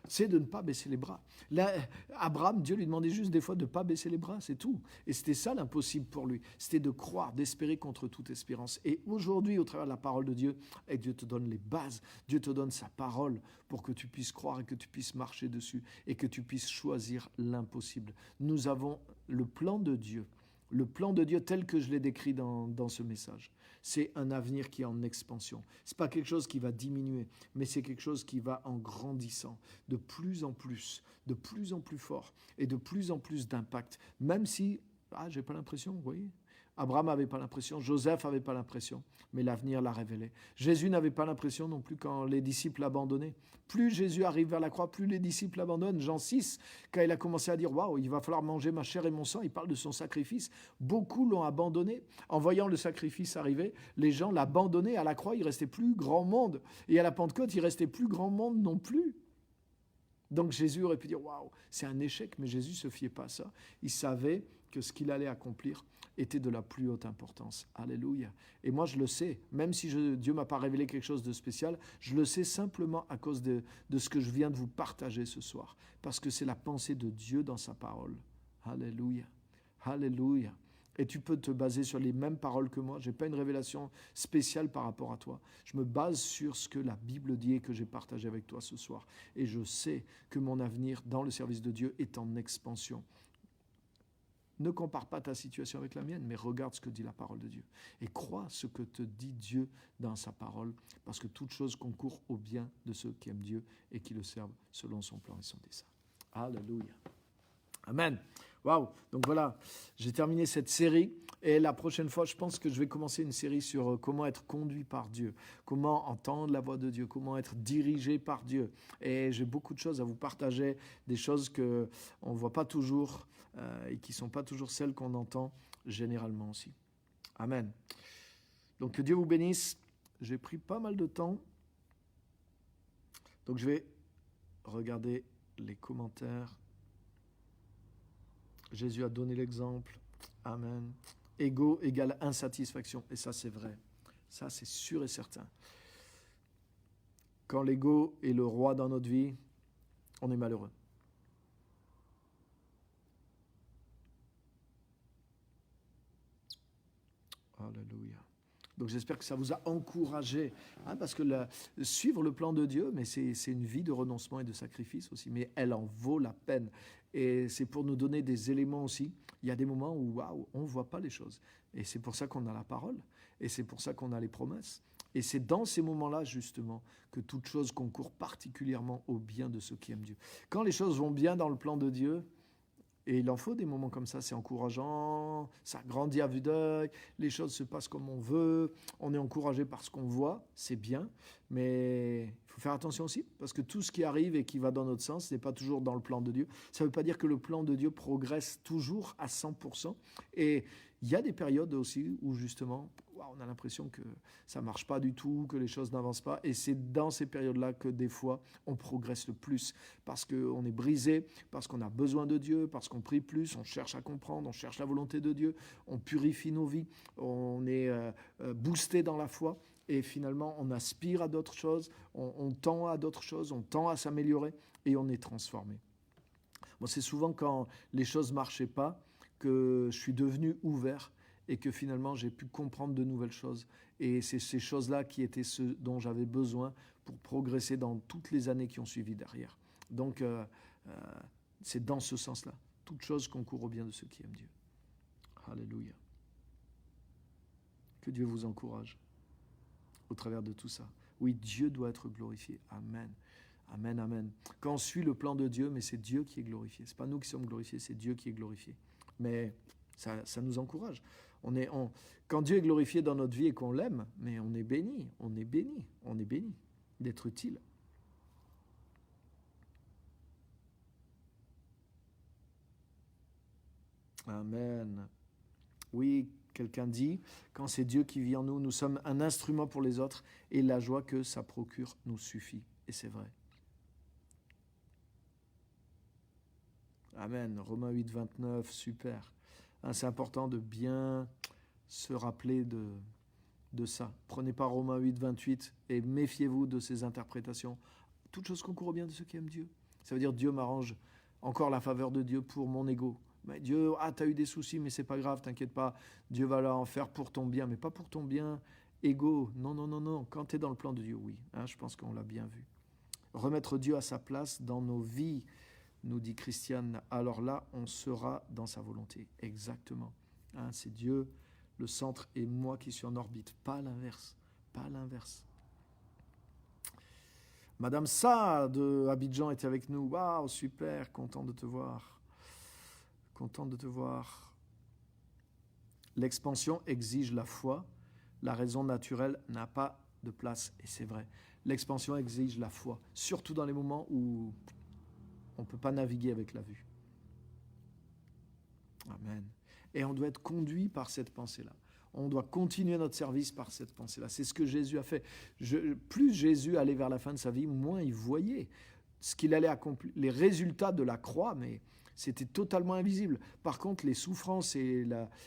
C'est de ne pas baisser les bras. Là, Abraham, Dieu lui demandait juste des fois de ne pas baisser les bras, c'est tout. Et c'était ça l'impossible pour lui. C'était de croire, d'espérer contre toute espérance. Et aujourd'hui, au travers de la parole de Dieu, Dieu te donne les bases. Dieu te donne sa parole pour que tu puisses croire et que tu puisses marcher dessus et que tu puisses choisir l'impossible. Nous avons le plan de Dieu Le plan de Dieu tel que je l'ai décrit dans ce message, c'est un avenir qui est en expansion. Ce n'est pas quelque chose qui va diminuer, mais c'est quelque chose qui va en grandissant de plus en plus fort et de plus en plus d'impact. Même si, j'ai pas l'impression, vous voyez, Abraham n'avait pas l'impression, Joseph n'avait pas l'impression, mais l'avenir l'a révélé. Jésus n'avait pas l'impression non plus quand les disciples l'abandonnaient. Plus Jésus arrive vers la croix, plus les disciples l'abandonnent. Jean 6, quand il a commencé à dire « Waouh, il va falloir manger ma chair et mon sang », il parle de son sacrifice. Beaucoup l'ont abandonné. En voyant le sacrifice arriver, les gens l'abandonnaient. À la croix, il ne restait plus grand monde. Et à la Pentecôte, il ne restait plus grand monde non plus. Donc Jésus aurait pu dire « Waouh, c'est un échec », mais Jésus ne se fiait pas à ça. Il savait que ce qu'il allait accomplir était de la plus haute importance. Alléluia. Et moi, je le sais, même si Dieu ne m'a pas révélé quelque chose de spécial, je le sais simplement à cause de ce que je viens de vous partager ce soir, parce que c'est la pensée de Dieu dans sa parole. Alléluia. Alléluia. Et tu peux te baser sur les mêmes paroles que moi. Je n'ai pas une révélation spéciale par rapport à toi. Je me base sur ce que la Bible dit et que j'ai partagé avec toi ce soir. Et je sais que mon avenir dans le service de Dieu est en expansion. Ne compare pas ta situation avec la mienne, mais regarde ce que dit la parole de Dieu. Et crois ce que te dit Dieu dans sa parole, parce que toute chose concourt au bien de ceux qui aiment Dieu et qui le servent selon son plan et son dessein. Alléluia. Amen. Waouh. Donc voilà, j'ai terminé cette série. Et la prochaine fois, je pense que je vais commencer une série sur comment être conduit par Dieu, comment entendre la voix de Dieu, comment être dirigé par Dieu. Et j'ai beaucoup de choses à vous partager, des choses qu'on ne voit pas toujours et qui ne sont pas toujours celles qu'on entend généralement aussi. Amen. Donc que Dieu vous bénisse. J'ai pris pas mal de temps. Donc je vais regarder les commentaires. Jésus a donné l'exemple. Amen. Ego égale insatisfaction. Et ça, c'est vrai. Ça, c'est sûr et certain. Quand l'ego est le roi dans notre vie, on est malheureux. Alléluia. Donc j'espère que ça vous a encouragé, parce que suivre le plan de Dieu, mais c'est une vie de renoncement et de sacrifice aussi, mais elle en vaut la peine. Et c'est pour nous donner des éléments aussi. Il y a des moments où waouh, on ne voit pas les choses. Et c'est pour ça qu'on a la parole, et c'est pour ça qu'on a les promesses. Et c'est dans ces moments-là, justement, que toute chose concourt particulièrement au bien de ceux qui aiment Dieu. Quand les choses vont bien dans le plan de Dieu, et il en faut des moments comme ça, c'est encourageant, ça grandit à vue d'œil, les choses se passent comme on veut, on est encouragé par ce qu'on voit, c'est bien, mais il faut faire attention aussi, parce que tout ce qui arrive et qui va dans notre sens n'est pas toujours dans le plan de Dieu. Ça ne veut pas dire que le plan de Dieu progresse toujours à 100%, et il y a des périodes aussi où justement, on a l'impression que ça ne marche pas du tout, que les choses n'avancent pas. Et c'est dans ces périodes-là que des fois, on progresse le plus. Parce qu'on est brisé, parce qu'on a besoin de Dieu, parce qu'on prie plus, on cherche à comprendre, on cherche la volonté de Dieu, on purifie nos vies, on est boosté dans la foi. Et finalement, on aspire à d'autres choses, on tend à d'autres choses, on tend à s'améliorer et on est transformé. Bon, c'est souvent quand les choses ne marchaient pas que je suis devenu ouvert et que finalement j'ai pu comprendre de nouvelles choses. Et c'est ces choses-là qui étaient ce dont j'avais besoin pour progresser dans toutes les années qui ont suivi derrière. Donc c'est dans ce sens-là. Toute chose concourt au bien de ceux qui aiment Dieu. Alléluia. Que Dieu vous encourage au travers de tout ça. Oui, Dieu doit être glorifié. Amen. Amen, amen. Quand on suit le plan de Dieu, mais c'est Dieu qui est glorifié. Ce n'est pas nous qui sommes glorifiés, c'est Dieu qui est glorifié. Mais ça nous encourage. Quand Dieu est glorifié dans notre vie et qu'on l'aime, mais on est béni d'être utile. Amen. Oui, quelqu'un dit, quand c'est Dieu qui vit en nous, nous sommes un instrument pour les autres et la joie que ça procure nous suffit. Et c'est vrai. Amen. Romains 8, 29, super. C'est important de bien se rappeler de ça. Prenez pas Romains 8, 28 et méfiez-vous de ces interprétations. Toute chose concourt au bien de ceux qui aiment Dieu. Ça veut dire Dieu m'arrange encore la faveur de Dieu pour mon ego. Mais Dieu, t'as eu des soucis, mais c'est pas grave, t'inquiète pas. Dieu va là en faire pour ton bien, mais pas pour ton bien égo. Non. Quand tu es dans le plan de Dieu, oui. Je pense qu'on l'a bien vu. Remettre Dieu à sa place dans nos vies, nous dit Christiane, alors là, on sera dans sa volonté. Exactement. Hein, c'est Dieu, le centre, et moi qui suis en orbite. Pas l'inverse. Pas l'inverse. Madame Sa de Abidjan était avec nous. Waouh, super, content de te voir. Content de te voir. L'expansion exige la foi. La raison naturelle n'a pas de place. Et c'est vrai. L'expansion exige la foi. Surtout dans les moments où on ne peut pas naviguer avec la vue. Amen. Et on doit être conduit par cette pensée-là. On doit continuer notre service par cette pensée-là. C'est ce que Jésus a fait. Plus Jésus allait vers la fin de sa vie, moins il voyait ce qu'il allait accomplir. Les résultats de la croix, mais c'était totalement invisible. Par contre, les souffrances,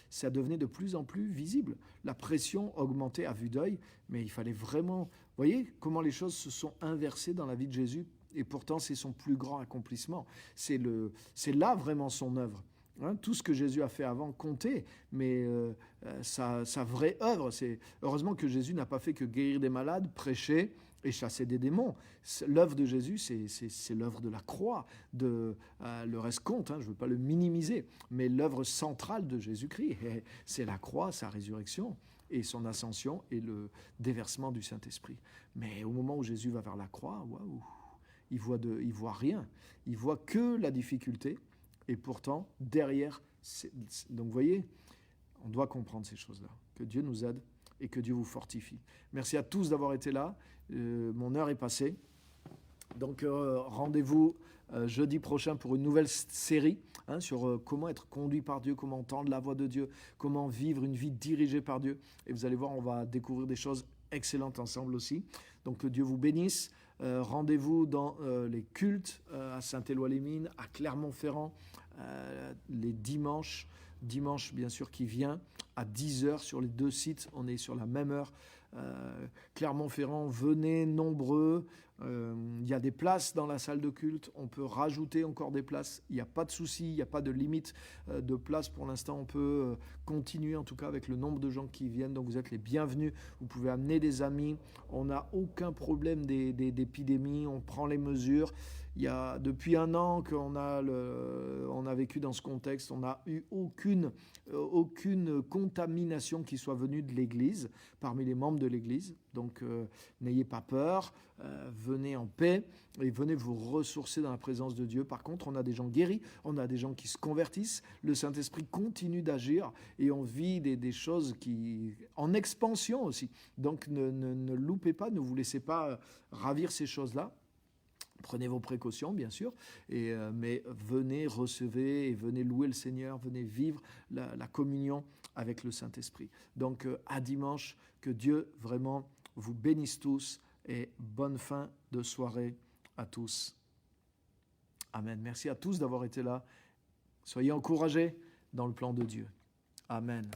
ça devenait de plus en plus visible. La pression augmentait à vue d'œil, mais il fallait vraiment... Vous voyez comment les choses se sont inversées dans la vie de Jésus, et pourtant c'est son plus grand accomplissement. C'est là vraiment son œuvre. Hein, tout ce que Jésus a fait avant comptait, mais sa vraie œuvre, c'est heureusement que Jésus n'a pas fait que guérir des malades, prêcher et chasser des démons. L'œuvre de Jésus, c'est l'œuvre de la croix. Le reste compte, hein, je ne veux pas le minimiser, mais l'œuvre centrale de Jésus-Christ, c'est la croix, sa résurrection et son ascension et le déversement du Saint-Esprit. Mais au moment où Jésus va vers la croix, waouh, il voit rien, il voit que la difficulté. Et pourtant, derrière, donc vous voyez, on doit comprendre ces choses-là. Que Dieu nous aide et que Dieu vous fortifie. Merci à tous d'avoir été là. Mon heure est passée. Donc rendez-vous jeudi prochain pour une nouvelle série sur comment être conduit par Dieu, comment entendre la voix de Dieu, comment vivre une vie dirigée par Dieu. Et vous allez voir, on va découvrir des choses excellentes ensemble aussi. Donc que Dieu vous bénisse. Rendez-vous dans les cultes à Saint-Éloi-les-Mines, à Clermont-Ferrand, les dimanche bien sûr qui vient à 10h sur les 2 sites, on est sur la même heure. Clermont-Ferrand, venez nombreux, il y a des places dans la salle de culte, on peut rajouter encore des places, il n'y a pas de souci, il n'y a pas de limite de place pour l'instant, on peut continuer en tout cas avec le nombre de gens qui viennent, donc vous êtes les bienvenus, vous pouvez amener des amis, on n'a aucun problème d'épidémie, on prend les mesures. Il y a depuis 1 an qu'on a vécu dans ce contexte, on n'a eu aucune contamination qui soit venue de l'Église, parmi les membres de l'Église. Donc n'ayez pas peur, venez en paix et venez vous ressourcer dans la présence de Dieu. Par contre, on a des gens guéris, on a des gens qui se convertissent, le Saint-Esprit continue d'agir et on vit des choses en expansion aussi. Donc ne loupez pas, ne vous laissez pas ravir ces choses-là. Prenez vos précautions, bien sûr, mais venez, recevez et venez louer le Seigneur, venez vivre la communion avec le Saint-Esprit. Donc, à dimanche, que Dieu vraiment vous bénisse tous et bonne fin de soirée à tous. Amen. Merci à tous d'avoir été là. Soyez encouragés dans le plan de Dieu. Amen.